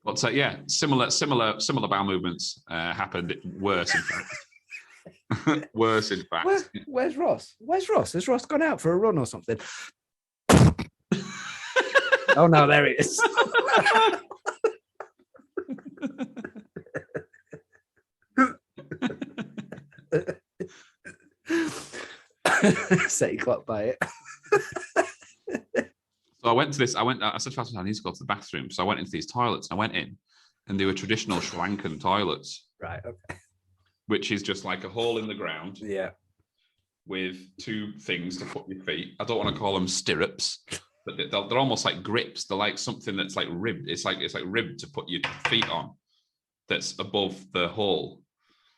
C: But yeah, similar bowel movements happened. Worse, in fact. Worse, in fact.
A: Where's Ross? Has Ross gone out for a run or something? Oh no, there he is. Set your clock by it.
C: So I said to myself, I need to go to the bathroom. So I went into these toilets. I went in and they were traditional Sri Lankan toilets.
A: Right, okay.
C: Which is just like a hole in the ground.
A: Yeah.
C: With two things to put your feet. I don't want to call them stirrups, but they're almost like grips. They're like something that's like ribbed. It's like ribbed to put your feet on. That's above the hole.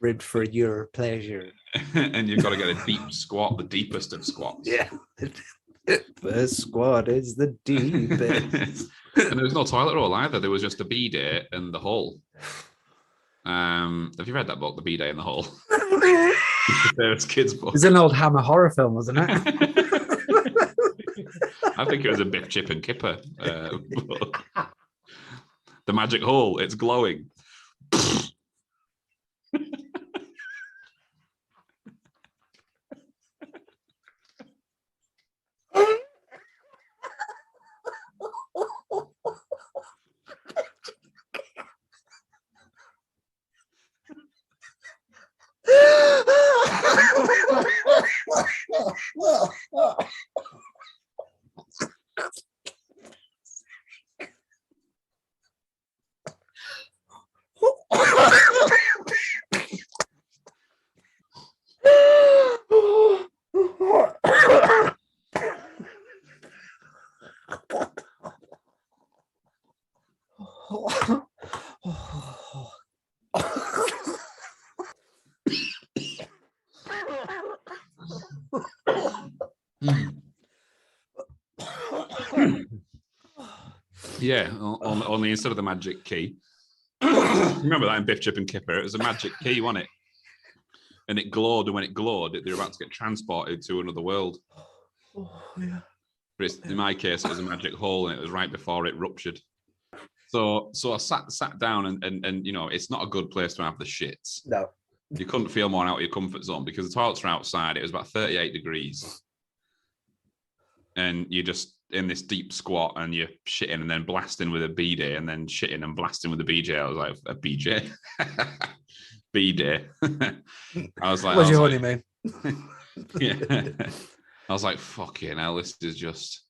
A: Ribbed for your pleasure.
C: And you've got to get a deep squat, the deepest of squats.
A: Yeah. The squat is the deepest.
C: And there was no toilet roll either. There was just a bidet and the hole. Have you read that book, The Bidet and the Hole? It's kids' book.
A: It's an old Hammer horror film, wasn't it?
C: I think it was a Biff, Chip and Kipper. The magic hole, it's glowing. Yeah, only instead of the magic key. Remember that in Biff, Chip and Kipper? It was a magic key, wasn't it? And it glowed, and when it glowed, they were about to get transported to another world.
A: Oh, yeah.
C: But in my case, it was a magic hole, and it was right before it ruptured. So I sat down, and you know, it's not a good place to have the shits.
A: No.
C: You couldn't feel more out of your comfort zone because the toilets were outside. It was about 38 degrees. And you're just in this deep squat and you're shitting and then blasting with a bidet and then shitting and blasting with a BJ. I was like, a BJ? bidet. I was like,
A: what's your honeymoon?
C: Yeah. I was like, fucking hell, this is just...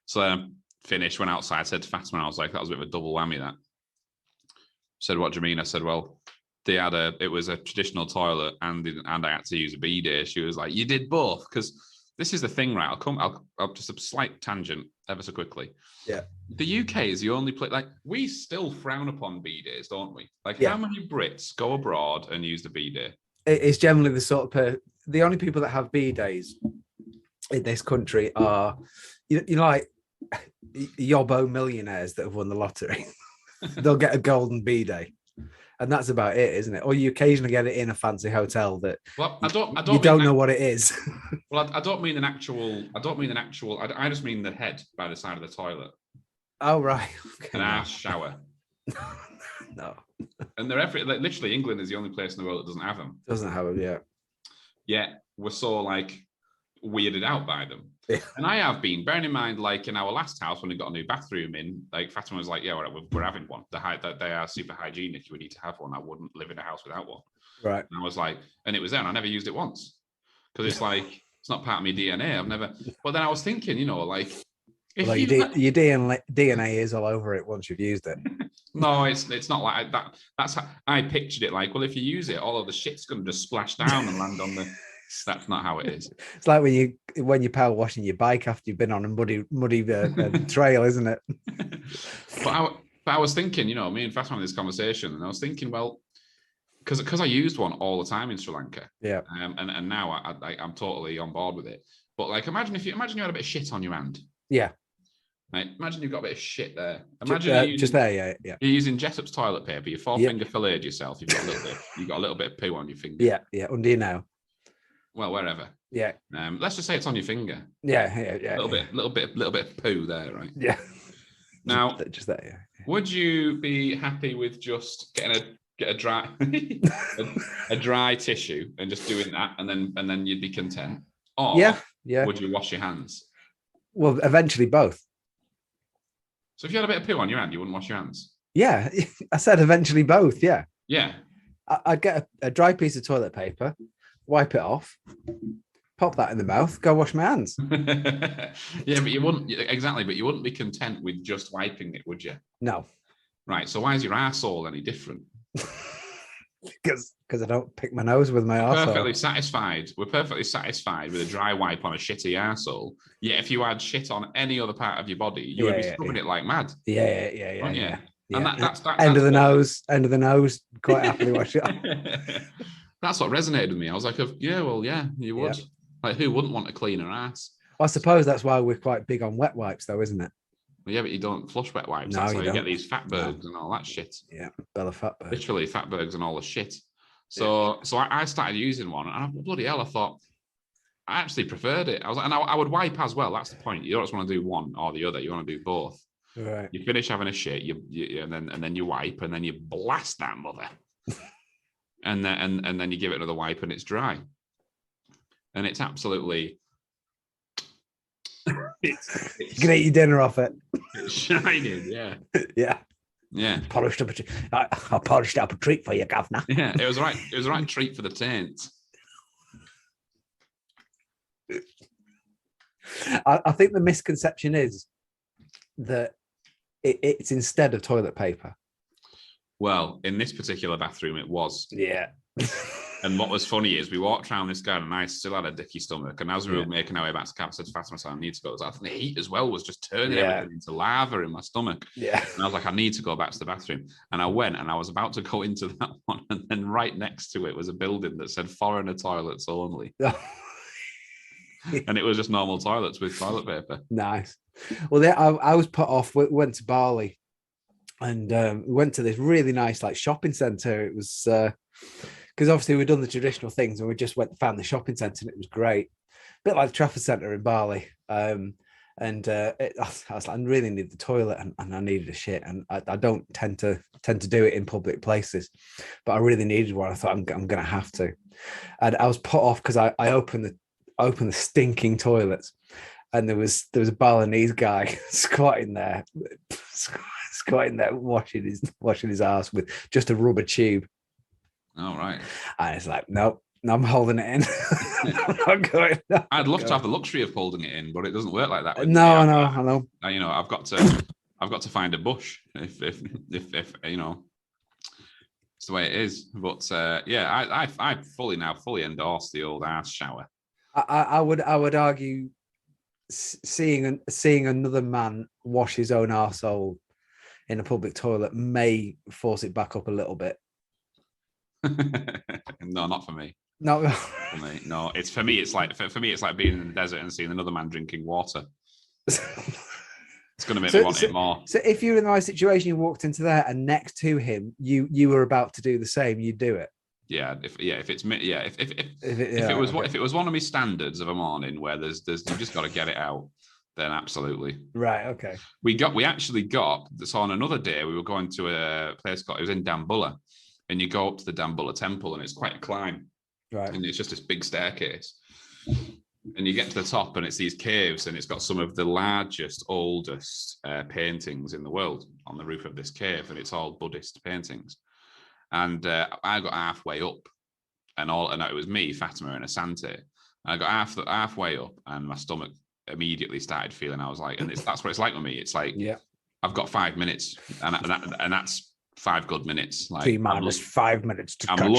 C: So I finished, went outside, said to Fatima, I was like, that was a bit of a double whammy, that. Said, what do you mean? I said, well, it was a traditional toilet and I had to use a bidet. She was like, you did both? Because this is the thing, right? I'll just a slight tangent ever so quickly.
A: Yeah.
C: The UK is the only place, like, we still frown upon bidets, don't we? Like,
A: yeah.
C: How many Brits go abroad and use the bidet?
A: It's generally the sort of the only people that have bidets in this country are, you know, like yobbo millionaires that have won the lottery. They'll get a golden bidet. And that's about it, isn't it? Or you occasionally get it in a fancy hotel that
C: Well, I don't
A: you don't know what it is.
C: Well, I don't mean an actual. I don't mean an actual. I just mean the head by the side of the toilet.
A: Oh right, okay.
C: An ass shower.
A: No,
C: And they're literally England is the only place in the world that doesn't have them.
A: doesn't have it. Yeah.
C: Yet we're so like weirded out by them.
A: Yeah.
C: And I have been, bearing in mind, like in our last house when we got a new bathroom in, like Fatima was like, "Yeah, we're having one. They are super hygienic. You would need to have one. I wouldn't live in a house without one."
A: Right.
C: And I was like, and it was there, and I never used it once because it's like it's not part of my DNA. I've never. But then I was thinking, like, if
A: Well, your DNA is all over it once you've used it.
C: No, it's not like that. That's how I pictured it. Like, well, if you use it, all of the shit's going to just splash down and land on the. That's not how it is.
A: It's like when you power washing your bike after you've been on a muddy trail, isn't it?
C: But I was thinking, me and Fatima had this conversation, and I was thinking, well, because I used one all the time in Sri Lanka,
A: yeah,
C: and now I'm totally on board with it. But like, imagine you had a bit of shit on your hand.
A: Yeah.
C: Right. Imagine you've got a bit of shit there. Imagine
A: just there, yeah.
C: You're using Jessup's toilet paper. Your forefinger filleted yourself. You've got a little bit of poo on your finger.
A: Yeah, under your nail.
C: Well, wherever.
A: Yeah.
C: Let's just say it's on your finger.
A: Yeah.
C: A little bit of poo there, right?
A: Yeah.
C: Now,
A: just that. Yeah.
C: Would you be happy with just getting a dry a dry tissue and just doing that, and then you'd be content? Or would you wash your hands?
A: Well, eventually both.
C: So if you had a bit of poo on your hand, you wouldn't wash your hands?
A: Yeah, I said eventually both. Yeah.
C: Yeah.
A: I'd get a dry piece of toilet paper, wipe it off, pop that in the mouth, go wash my hands.
C: Yeah, but you wouldn't be content with just wiping it, would you?
A: No.
C: Right. So why is your arsehole any different?
A: Because I don't pick my nose with my arsehole.
C: We're perfectly satisfied with a dry wipe on a shitty arsehole. Yet if you had shit on any other part of your body, you would be scrubbing it like mad.
A: Yeah.
C: And that's
A: end of the nose, quite happily wash it off.
C: That's what resonated with me. I was like, you would. Yeah. Like, who wouldn't want a cleaner ass?
A: Well, I suppose that's why we're quite big on wet wipes, though, isn't it?
C: Well, yeah, but you don't flush wet wipes.
A: No,
C: That's how you
A: don't.
C: get these fatbergs and all that shit.
A: Yeah, Bella fatberg.
C: Literally fatbergs and all the shit. So I started using one, and bloody hell, I thought I actually preferred it. I was like, and I would wipe as well. That's the point. You don't just want to do one or the other. You want to do both.
A: Right.
C: You finish having a shit, and then you wipe, and then you blast that mother, and then you give it another wipe, and it's dry, and it's absolutely.
A: You can eat your dinner off it.
C: It's shining, yeah.
A: Yeah. Polished up I polished up a treat for you, governor.
C: Yeah, it was right. It was the right treat for the taint.
A: I think the misconception is that it's instead of toilet paper. Well,
C: in this particular bathroom, it was.
A: Yeah.
C: And what was funny is we walked around this garden and I still had a dicky stomach. And as we were making our way back to camp, I said to Fatima, I need to go. I think the heat as well was just turning everything into lava in my stomach.
A: Yeah.
C: And I was like, I need to go back to the bathroom. And I went and I was about to go into that one. And then right next to it was a building that said foreigner toilets only. And it was just normal toilets with toilet paper.
A: Nice. Well, I was put off. We went to Bali and we went to this really nice shopping centre. It was... because obviously we'd done the traditional things and we just found the shopping centre and it was great. A bit like the Trafford Centre in Bali. I was like, I really need the toilet and I needed a shit. And I don't tend to do it in public places, but I really needed one. I thought I'm going to have to. And I was put off because I opened the stinking toilets and there was a Balinese guy squatting there washing his ass with just a rubber tube.
C: All right.
A: And it's like, nope, I'm holding it in. I'm not going.
C: I'd love to have the luxury of holding it in, but it doesn't work like that.
A: No, I know.
C: I've got to find a bush if it's the way it is. But I fully endorse the old ass shower.
A: I would argue seeing another man wash his own arsehole in a public toilet may force it back up a little bit.
C: No, not for me.
A: No,
C: for me, no. It's for me. It's like being in the desert and seeing another man drinking water. It's going to make me want
A: so,
C: it more.
A: So if you were in my situation, you walked into there and next to him, you were about to do the same, you'd do it.
C: Yeah, if it's me, yeah, if
A: okay.
C: if it was one of my standards of a morning where there's you just got to get it out, then absolutely.
A: Right. Okay.
C: We actually got this on another day. We were going to a place called, it was in Dambulla, and you go up to the Dambulla temple, and it's quite a climb.
A: Right.
C: And it's just this big staircase. And you get to the top, and it's these caves, and it's got some of the largest, oldest paintings in the world on the roof of this cave, and it's all Buddhist paintings. And I got halfway up, and it was me, Fatima, and Asante. And I got halfway up, and my stomach immediately started feeling. I was like, and that's what it's like with me. It's like,
A: yeah,
C: I've got 5 minutes, and that's 5 good minutes. Like,
A: T-minus 5 minutes to
C: I'm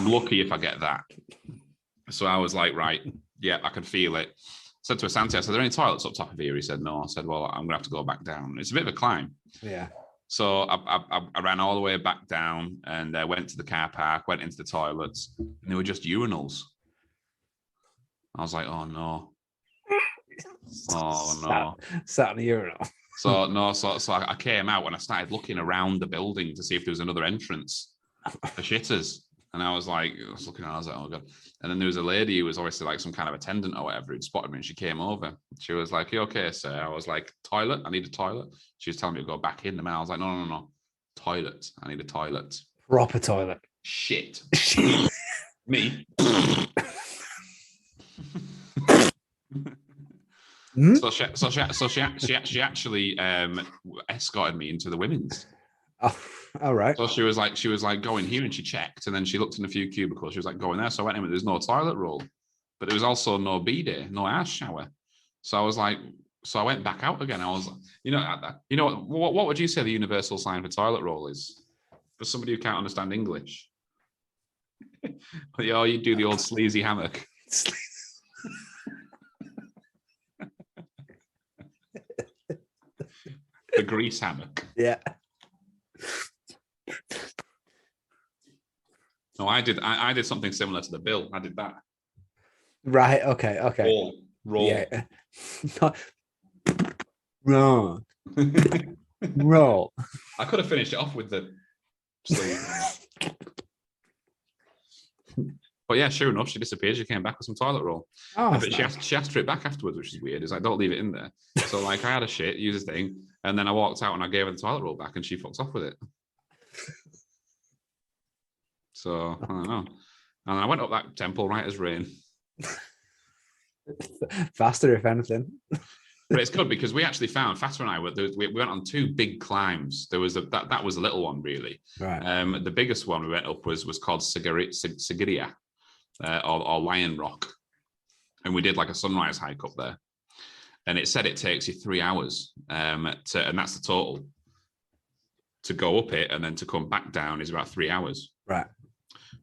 C: lucky if I get that. So I was like, right, yeah, I can feel it. I said to Asante, I said, are there any toilets up top of here? He said, no. I said, well, I'm gonna have to go back down. It's a bit of a climb.
A: Yeah.
C: So I ran all the way back down, and I went to the car park, went into the toilets, and they were just urinals. I was like, oh no. Oh no.
A: Sat in the urinal.
C: So I came out and I started looking around the building to see if there was another entrance for shitters. And I was looking at it, I was like, oh god. And then there was a lady who was obviously like some kind of attendant or whatever who'd spotted me, and she came over. She was like, you okay, sir? I was like, toilet? I need a toilet. She was telling me to go back in. And I was like, no. Toilet. I need a toilet.
A: Proper toilet.
C: Shit. Me. So she actually escorted me into the women's.
A: Oh, all right.
C: So she was like, go in here, and she checked, and then she looked in a few cubicles. She was like, go in there. So I went in, there's no toilet roll, but there was also no bidet, no ass shower. So I was like, so I went back out again. I was, what would you say the universal sign for toilet roll is for somebody who can't understand English? Oh, you do the old sleazy hammock. The grease hammock.
A: Yeah.
C: No, I did something similar to the bill. I did that.
A: Right. Okay.
C: Roll.
A: Yeah. Roll. Roll.
C: I could have finished it off with the sleeve. But yeah, sure enough, she disappeared. She came back with some toilet roll.
A: Oh,
C: but she asked for it back afterwards, which is weird. It's like, don't leave it in there. So like, I had a shit, use the thing, and then I walked out and I gave her the toilet roll back, and she fucked off with it. So I don't know. And I went up that temple right as rain.
A: Faster, if anything.
C: But it's good because we actually found, Fatima and I, we went on 2 big climbs. There was that was a little one, really.
A: Right.
C: The biggest one we went up was called Sigiriya, or Lion Rock. And we did like a sunrise hike up there. And it said it takes you 3 hours, and that's the total. To go up it and then to come back down is about 3 hours.
A: Right.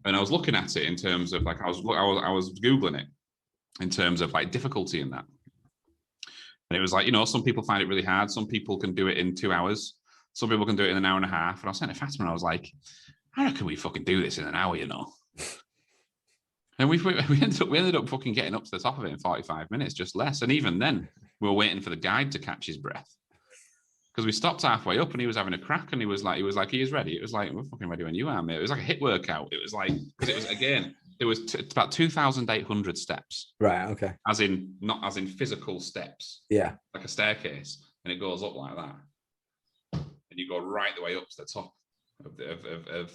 C: And I was looking at it in terms of like, I was Googling it in terms of like difficulty in that. And it was like, some people find it really hard. Some people can do it in 2 hours. Some people can do it in an hour and a half. And I was saying to Fatima, and I was like, I reckon we fucking do this in an hour, And we ended up fucking getting up to the top of it in 45 minutes, just less. And even then, we were waiting for the guide to catch his breath. Because we stopped halfway up and he was having a crack, and he was like, he is ready. It was like, we're fucking ready when you are, mate. It was like a HIIT workout. It was like, because it was, again, there was about 2,800 steps.
A: Right. Okay.
C: Not as in physical steps.
A: Yeah.
C: Like a staircase, and it goes up like that, and you go right the way up to the top of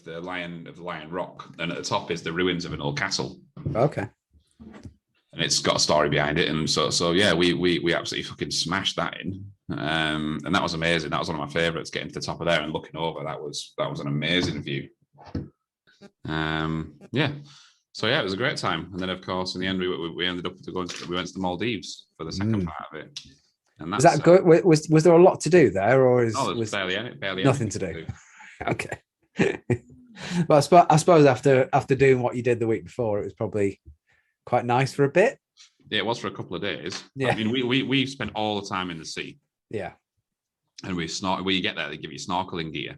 C: the Lion Rock, and at the top is the ruins of an old castle.
A: Okay.
C: And it's got a story behind it, and so yeah, we absolutely fucking smashed that in, and that was amazing. That was one of my favorites. Getting to the top of there and looking over, that was an amazing view. Yeah. So yeah, it was a great time. And then of course in the end we ended up we went to the Maldives for the second part of it. And that's,
A: was that good? Was there a lot to do there, or
C: was barely
A: nothing to do? Okay. But I suppose after doing what you did the week before, it was probably quite nice for a bit.
C: Yeah, it was for a couple of days.
A: Yeah.
C: I mean, we spent all the time in the sea.
A: Yeah. And
C: when you get there, they give you snorkeling gear.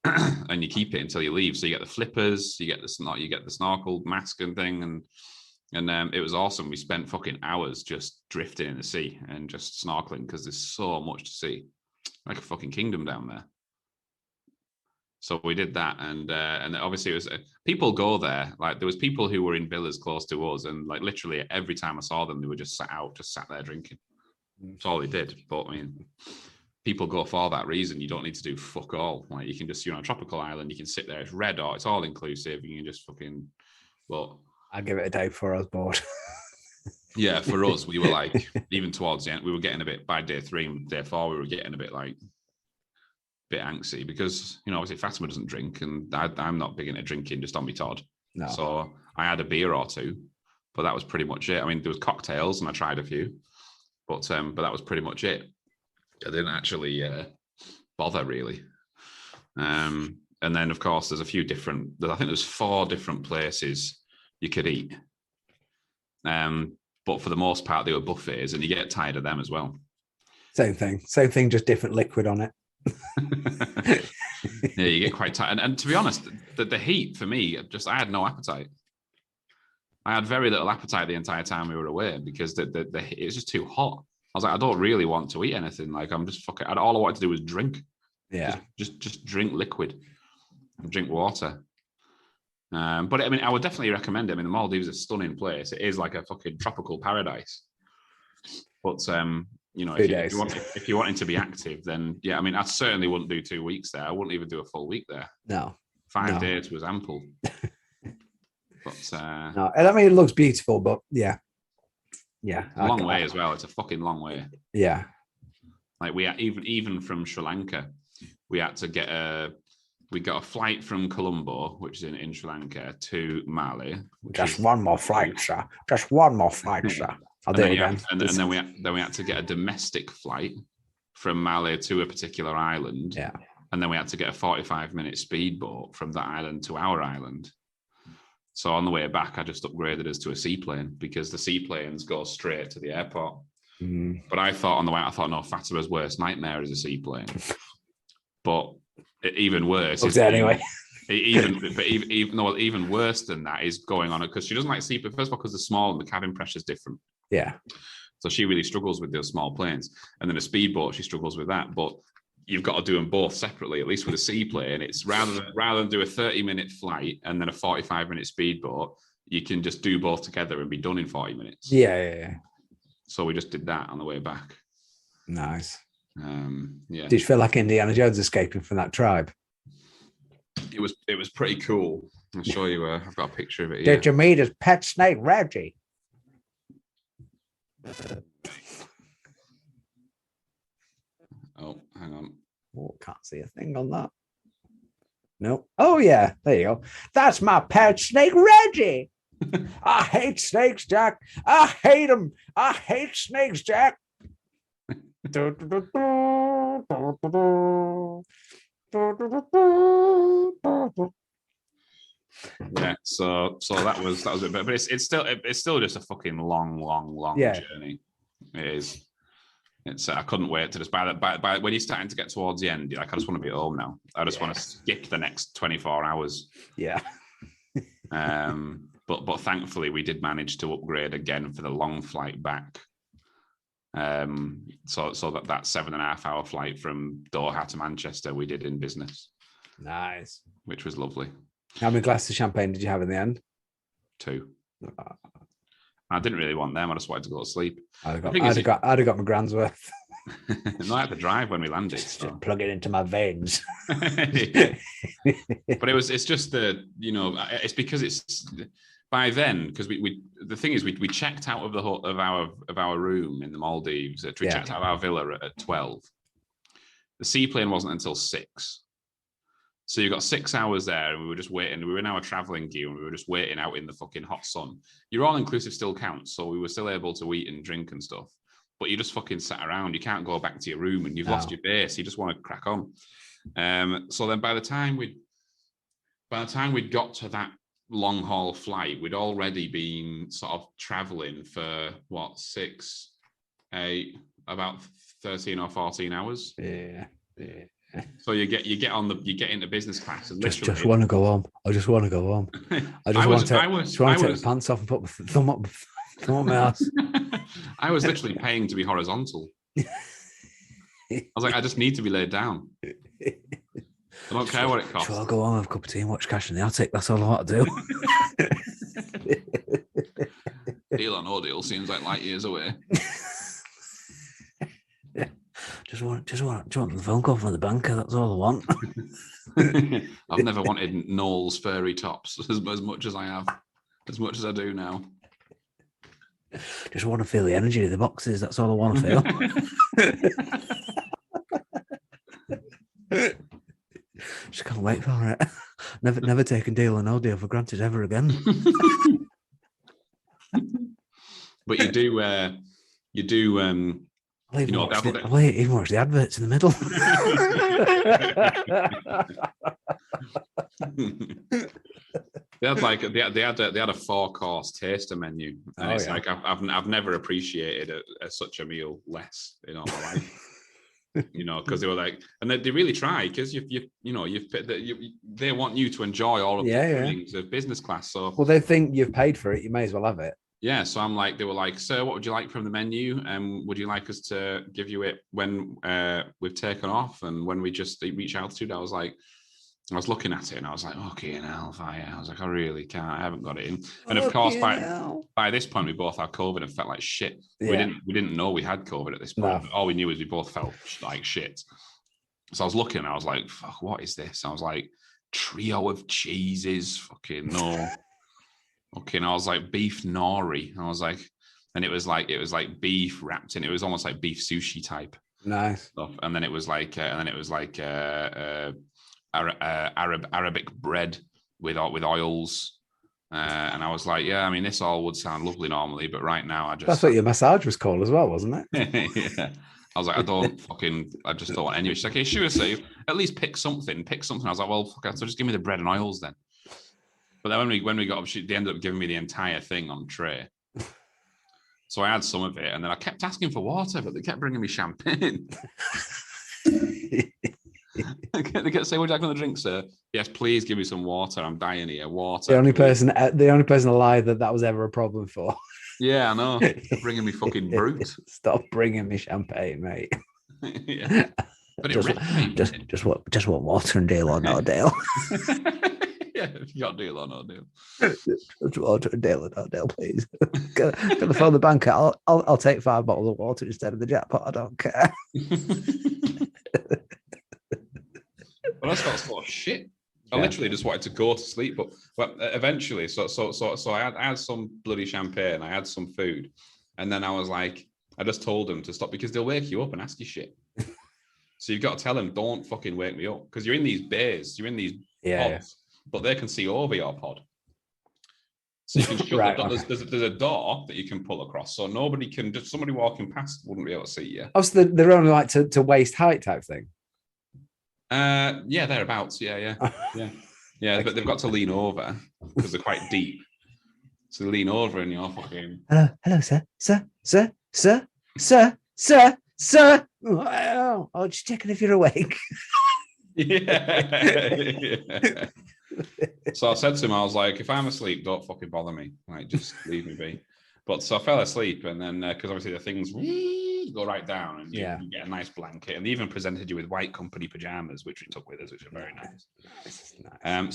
C: And you keep it until you leave. So you get the flippers, you get the snorkel mask and thing, and it was awesome. We spent fucking hours just drifting in the sea and just snorkeling because there's so much to see. like a fucking kingdom down there. So we did that, and obviously it was people go there. Like there was people who were in villas close to us, and like literally every time I saw them, they were just sat there drinking. That's all they did. But I mean, people go for that reason. You don't need to do fuck all. Like you can just, a tropical island, you can sit there. It's red hot. It's all inclusive. You can just fucking. But
A: I'd give it a day before I was bored.
C: Yeah, for us, we were like, even towards the end, we were getting a bit, by day 3 and day 4, we were getting a bit angsty because, obviously Fatima doesn't drink and I'm not big into drinking just on me Todd.
A: No.
C: So I had a beer or two, but that was pretty much it. I mean, there was cocktails and I tried a few, but that was pretty much it. I didn't actually bother really. And then, of course, there's a few different, I think there's 4 different places you could eat. But for the most part, they were buffets, and you get tired of them as well.
A: Same thing, just different liquid on it.
C: Yeah, you get quite tired. And to be honest, the heat for me, I had no appetite. I had very little appetite the entire time we were away because it was just too hot. I was like, I don't really want to eat anything. Like I'm just fucking. All I wanted to do was drink.
A: Yeah,
C: just drink liquid, and drink water. But I mean, I would definitely recommend it. I mean, the Maldives is a stunning place. It is like a fucking tropical paradise. But if you wanted to be active, then yeah, I mean, I certainly wouldn't do 2 weeks there. I wouldn't even do a full week there.
A: No,
C: 5 days was ample. But
A: no, and I mean, it looks beautiful, but yeah,
C: long way as well. It's a fucking long way.
A: Yeah,
C: like we even from Sri Lanka, we had to get We got a flight from Colombo, which is in Sri Lanka, to Mali.
A: Just one more flight, sir. Just one more flight, sir. I'll do it again.
C: And then we had to get a domestic flight from Mali to a particular island.
A: Yeah.
C: And then we had to get a 45-minute speedboat from that island to our island. So on the way back, I just upgraded us to a seaplane because the seaplanes go straight to the airport.
A: Mm.
C: But I thought on the way out, no, Fatima's worst nightmare is a seaplane. But even worse.
A: Anyway.
C: Even worse than that is going on it because she doesn't like seaplane. First of all, because they're small and the cabin pressure is different.
A: Yeah.
C: So she really struggles with those small planes. And then a speedboat, she struggles with that. But you've got to do them both separately. At least with a seaplane, it's rather than do a 30-minute flight and then a 45-minute speedboat, you can just do both together and be done in 40 minutes.
A: Yeah.
C: So we just did that on the way back.
A: Nice.
C: Yeah.
A: Did you feel like Indiana Jones escaping from that tribe?
C: It was pretty cool. I'll show you. I've got a picture of it
A: here. Did you meet his pet snake, Reggie?
C: Oh, hang on.
A: Oh, can't see a thing on that. Nope. Oh, yeah. There you go. That's my pet snake, Reggie. I hate snakes, Jack. I hate them. I hate snakes, Jack. Yeah,
C: so that was a bit, but it's still just a fucking long journey. It is. It's I couldn't wait to just by when you're starting to get towards the end, you're like, I just want to be at home now. I just want to skip the next 24 hours.
A: Yeah.
C: But thankfully we did manage to upgrade again for the long flight back. So that 7.5-hour flight from Doha to Manchester we did in business.
A: Nice.
C: Which was lovely.
A: How many glasses of champagne did you have in the end?
C: 2. I didn't really want them. I just wanted to go to sleep.
A: I'd have got my grand's worth.
C: No, I had to drive when we landed.
A: Just plug it into my veins.
C: But it's just it's because it's by then because we the thing is we checked out of our room in the Maldives. We checked out of our villa at 12. The seaplane wasn't until 6. So you got 6 hours there, and we were just waiting. We were in our traveling gear, and we were just waiting out in the fucking hot sun. Your all-inclusive still counts, so we were still able to eat and drink and stuff. But you just fucking sat around. You can't go back to your room, and you've lost your base. You just want to crack on. So then, by the time we'd got to that long haul flight, we'd already been sort of traveling for about 13 or 14 hours.
A: Yeah.
C: So you get into business class and
A: just want to go home. I just want to go home. I just want to take the pants off and put my thumb up my ass.
C: I was literally paying to be horizontal. was like, I just need to be laid down. I don't care what it costs.
A: Sure, I'll go home, have a cup of tea and watch Cash in the Attic. That's all I want to do.
C: Deal or no deal seems like light years away.
A: Just want the phone call from the banker. That's all I want.
C: I've never wanted Noel's furry tops as much as I have, as much as I do now.
A: Just want to feel the energy of the boxes. That's all I want to feel. Just can't wait for it. Never taken deal or no deal for granted ever again.
C: But you do.
A: I'll even watch the adverts in the middle.
C: They had a 4-course taster menu, and it's like I've never appreciated such a meal less in all my life. Because they were like, and they really try, because they want you to enjoy all of the things of business class. So
A: they think you've paid for it, you may as well have it.
C: Yeah, so they were like, sir, what would you like from the menu? Would you like us to give you it when we've taken off and when we just reach altitude? I was looking at it and I was like, okay, hellfire. I was like, I really can't. I haven't got it in. And of course, by this point, we both had COVID and felt like shit. Yeah. We didn't know we had COVID at this point. No. All we knew is we both felt like shit. So I was looking and I was like, fuck, what is this? I was like, trio of cheeses. Fucking no. Okay, and I was like, beef nori. I was like, and it was like beef wrapped in. It was almost like beef sushi type.
A: Nice
C: stuff. And then it was like, Arabic bread with oils. And I was like, yeah, I mean, this all would sound lovely normally, but right now
A: that's what your massage was called as well, wasn't it?
C: Yeah. I was like, I just don't want any. She's like, hey, sure, so at least pick something. I was like, well, fuck, so just give me the bread and oils then. But then when we got up, they ended up giving me the entire thing on tray. So I had some of it, and then I kept asking for water, but they kept bringing me champagne. They kept saying, would you like another drink, sir? Yes, please give me some water. I'm dying here. Water.
A: The only person alive that was ever a problem for.
C: Yeah, I know. They're bringing me fucking brute.
A: Stop bringing me champagne, mate.
C: Yeah. But
A: just want water and deal or no deal.
C: Yeah, if you got deal or no deal.
A: Just water and deal or no deal, please. Gonna phone the banker. I'll take 5 bottles of water instead of the jackpot. I don't care.
C: Well, that's got sort of shit. I literally just wanted to go to sleep, but eventually, so I had some bloody champagne, I had some food, and then I was like, I just told them to stop because they'll wake you up and ask you shit. So you've got to tell them, don't fucking wake me up, because you're in these bays, you're in these pods, but they can see over your pod. So you can shut the door. There's a door that you can pull across, so nobody can. Just somebody walking past wouldn't be able to see you.
A: Oh, so they're only like to waist height type thing.
C: Yeah, thereabouts. Yeah. But they've got to lean over because they're quite deep. So they lean over and you're fucking.
A: Hello, sir. Oh, just checking if you're awake.
C: Yeah. So I said to him, I was like, if I'm asleep, don't fucking bother me. Like, just leave me be. But so I fell asleep, and then because obviously the things go right down, and you get a nice blanket, and they even presented you with white company pajamas, which we took with us, which are very nice.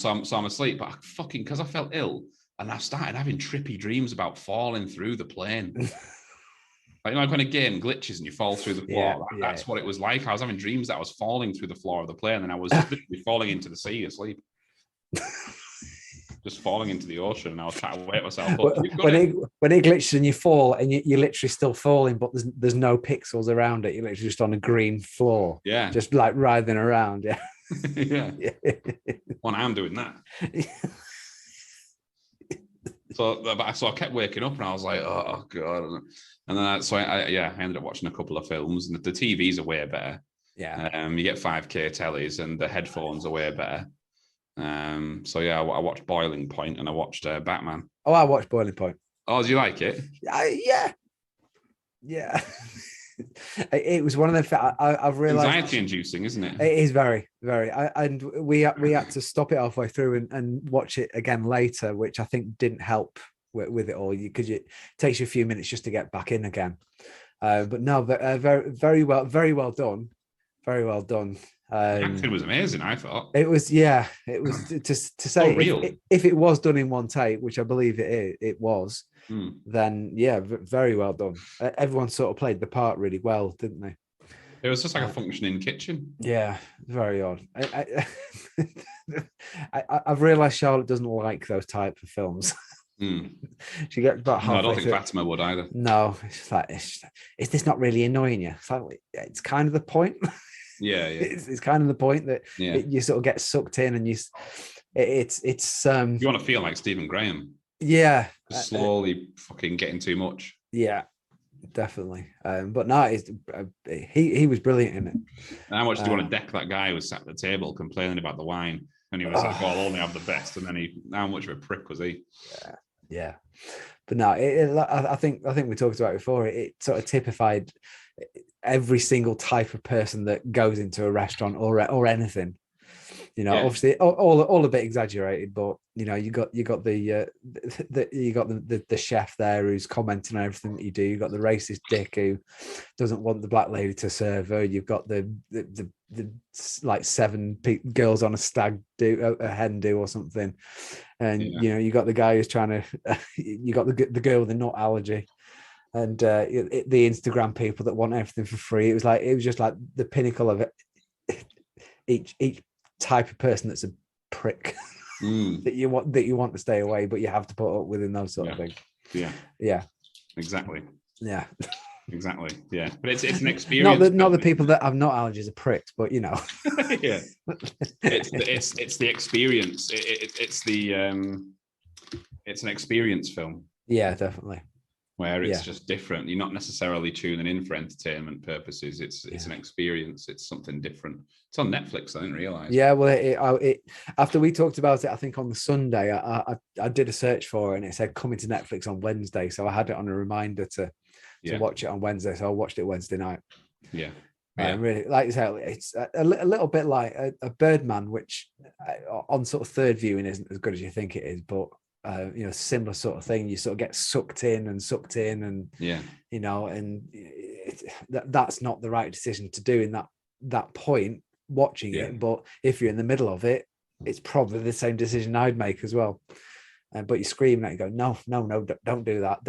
C: So I'm asleep, but because I felt ill, and I started having trippy dreams about falling through the plane. Like when a game glitches and you fall through the floor, that's what it was like. I was having dreams that I was falling through the floor of the plane, and I was literally falling into the sea asleep. Just falling into the ocean, and I was trying to wake myself up.
A: When it glitches and you fall, and you're literally still falling, but there's no pixels around it. You're literally just on a green floor.
C: Yeah.
A: Just like writhing around. Yeah.
C: Yeah. Well, I'm doing that. So I kept waking up, and I was like, oh god. And then I ended up watching a couple of films, and the TVs are way better.
A: Yeah.
C: You get 5K tellies, and the headphones are way better. So I watched Boiling Point, and I watched Batman.
A: Oh, I watched Boiling Point.
C: Oh, did you like it?
A: Yeah. It was one of the. I've realized
C: anxiety-inducing, isn't it?
A: It is very, very. And we had to stop it halfway through and watch it again later, which I think didn't help with it all, because it takes you a few minutes just to get back in again. But no, very, very well done. Very well done.
C: The acting was amazing, I thought.
A: It was to say
C: real.
A: if it was done in one take, which I believe it was, then yeah, very well done. Everyone sort of played the part really well, didn't they?
C: It was just like a functioning kitchen.
A: Yeah, very odd. I've realised Charlotte doesn't like those type of films. She gets about halfway.
C: No, I don't think
A: through.
C: Fatima would either.
A: No, it's like, is this not really annoying you? It's like, it's kind of the point.
C: Yeah.
A: It's kind of the point that you sort of get sucked in, and it's
C: you want to feel like Stephen Graham.
A: Yeah,
C: slowly fucking getting too much.
A: Yeah, definitely. But no, he was brilliant in it.
C: And how much do you want to deck that guy who was sat at the table complaining about the wine, and he was like, "Oh, I'll only have the best," and then how much of a prick was he?
A: Yeah. But no, I think we talked about it before. It sort of typified every single type of person that goes into a restaurant or anything. Obviously all a bit exaggerated, but you got the chef there who's commenting on everything that you do. You got the racist dick who doesn't want the black lady to serve her. You've got the like 7 girls on a stag do, a hen do or something, and you got the guy who's trying to. You got the girl with the nut allergy. And the Instagram people that want everything for free. It was just like the pinnacle of it. Each type of person that's a prick that you want to stay away, but you have to put up with in those sort of things. Yeah, exactly. Yeah,
C: exactly. Yeah, but it's an experience.
A: Not the people that have nut allergies are pricks, but
C: yeah, it's the experience. It's an experience film.
A: Yeah, definitely.
C: Where it's just different. You're not necessarily tuning in for entertainment purposes. It's an experience. It's something different. It's on Netflix. I didn't realize.
A: Yeah, well, after we talked about it, I think on the Sunday, I did a search for it, and it said coming to Netflix on Wednesday. So I had it on a reminder to watch it on Wednesday. So I watched it Wednesday night.
C: Yeah.
A: Really, like you said, it's a little bit like a Birdman, which on sort of third viewing isn't as good as you think it is, but. Similar sort of thing. You sort of get sucked in, and that's not the right decision to do in that point watching it. But if you're in the middle of it, it's probably the same decision I'd make as well. But you scream at it and go, no, don't do that.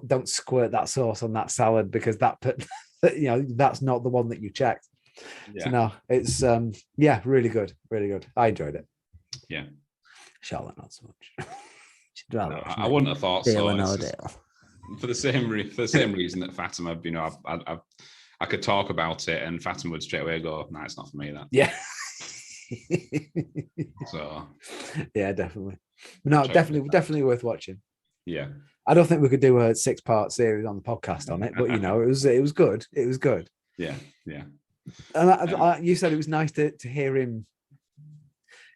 A: Don't squirt that sauce on that salad because that's not the one that you checked. So no, it's really good, really good. I enjoyed it.
C: Yeah.
A: Charlotte, not so much.
C: I wouldn't have thought so. For the same reason that Fatima, I could talk about it, and Fatima would straight away go, "No, it's not for me." That So
A: yeah, definitely. No, definitely worth watching.
C: Yeah,
A: I don't think we could do a 6-part series on the podcast on it, but it was good. It was good.
C: Yeah.
A: And you said it was nice to hear him.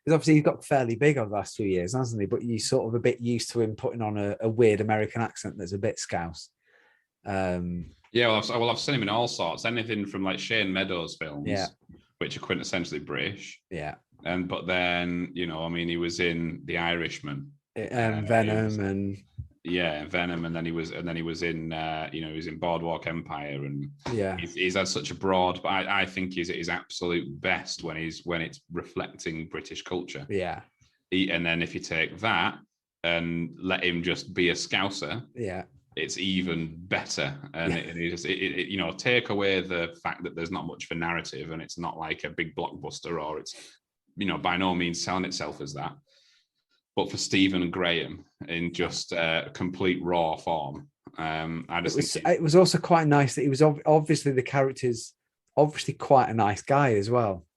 A: Because obviously he's got fairly big over the last few years, hasn't he? But you're sort of a bit used to him putting on a weird American accent that's a bit scouse.
C: I've seen him in all sorts. Anything from like Shane Meadows films, which are quintessentially British.
A: Yeah.
C: But then, he was in The Irishman.
A: Venom and...
C: Yeah, Venom, and then he was in, he was in Boardwalk Empire, and he's had such a broad. But I think he's at his absolute best when it's reflecting British culture. Yeah, and then if you take that and let him just be a Scouser, it's even better. And it take away the fact that there's not much of a narrative, and it's not like a big blockbuster, or it's by no means selling itself as that. But for Stephen Graham in just complete raw form, it was
A: also quite nice that he was obviously the character's obviously quite a nice guy as well.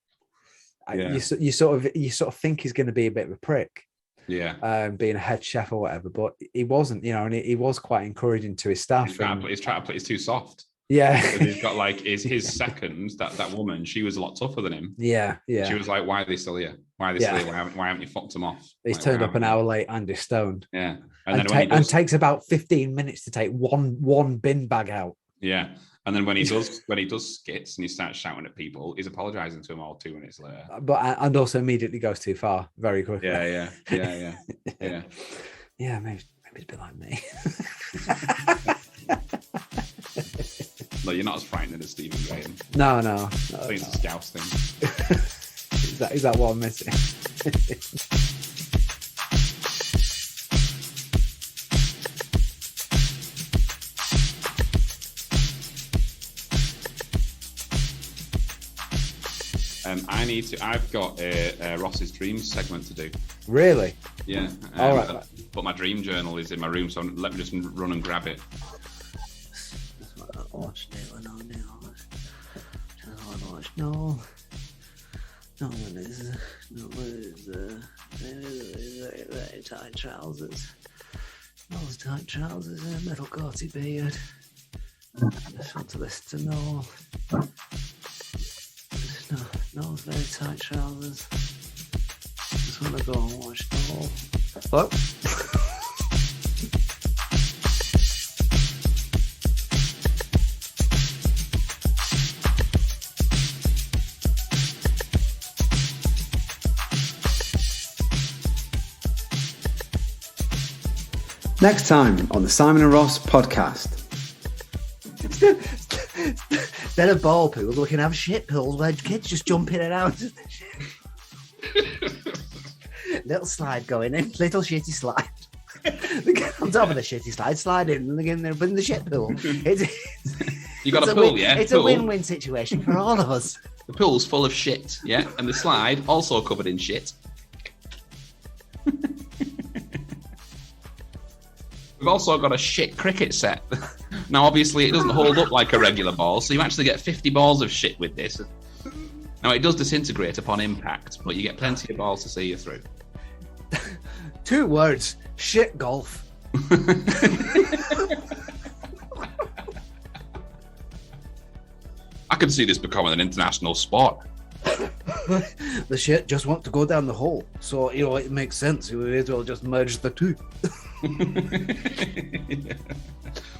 A: You sort of think he's going to be a bit of a prick, being a head chef or whatever, but he wasn't, and he was quite encouraging to his staff.
C: He's too soft.
A: Yeah,
C: he's got like his second that woman. She was a lot tougher than him.
A: Yeah.
C: She was like, "Why are they still here? Why are they still here? Why haven't you fucked them off?"
A: He's turned up an hour late and is stoned.
C: Yeah,
A: and takes about 15 minutes to take one bin bag out.
C: Yeah, and then when he does skits and he starts shouting at people, he's apologising to them all 2 minutes later.
A: And also immediately goes too far very quickly.
C: Yeah.
A: Yeah, maybe it's a bit like me.
C: No, you're not as frightening as Stephen Graham.
A: No.
C: I think it's a Scouse thing.
A: Is that what I'm missing?
C: I've got a Ross's Dreams segment to do.
A: Really?
C: Yeah.
A: All right.
C: But my dream journal is in my room, so let me just run and grab it.
A: No. Tight trousers. Those tight trousers and a metal goatee beard. I just want to listen to Noel. Noel's very tight trousers. Just want to go and watch Noel. What? Next time on the Simon and Ross podcast. Instead of ball pools, we can have shit pools where kids just jump in and out. Little slide going in, little shitty slide. They get on top of the shitty slide in, and they get in the shit pool.
C: You got a pool, yeah?
A: It's a win-win situation for all of us.
C: The pool's full of shit, yeah? And the slide also covered in shit. We've also got a shit cricket set. Now, obviously, it doesn't hold up like a regular ball, so you actually get 50 balls of shit with this. Now, it does disintegrate upon impact, but you get plenty of balls to see you through.
A: 2 words, shit golf.
C: I could see this becoming an international sport.
A: The shit just want to go down the hole, so it makes sense. You may as well just merge the two.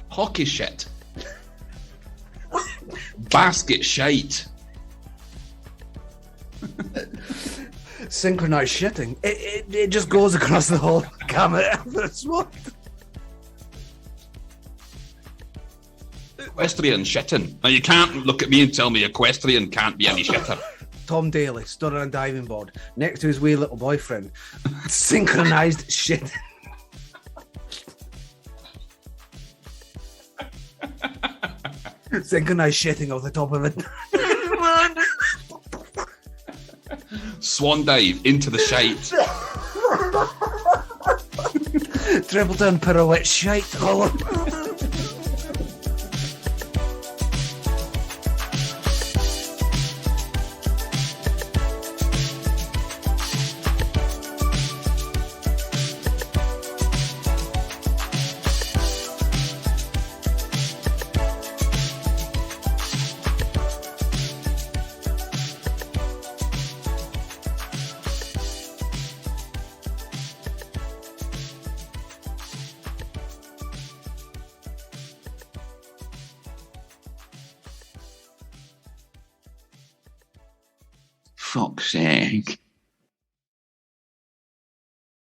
C: Hockey shit. Basket shite.
A: Synchronized shitting. It just goes across the whole gamut of the sport.
C: Equestrian shitting. Now you can't look at me and tell me equestrian can't be any shitter.
A: Tom Daly stood on a diving board next to his wee little boyfriend. Synchronized shit. Synchronized shitting off the top of it.
C: Swan dive into the shite.
A: Triple turn pirouette shite.
C: Fuck's sake.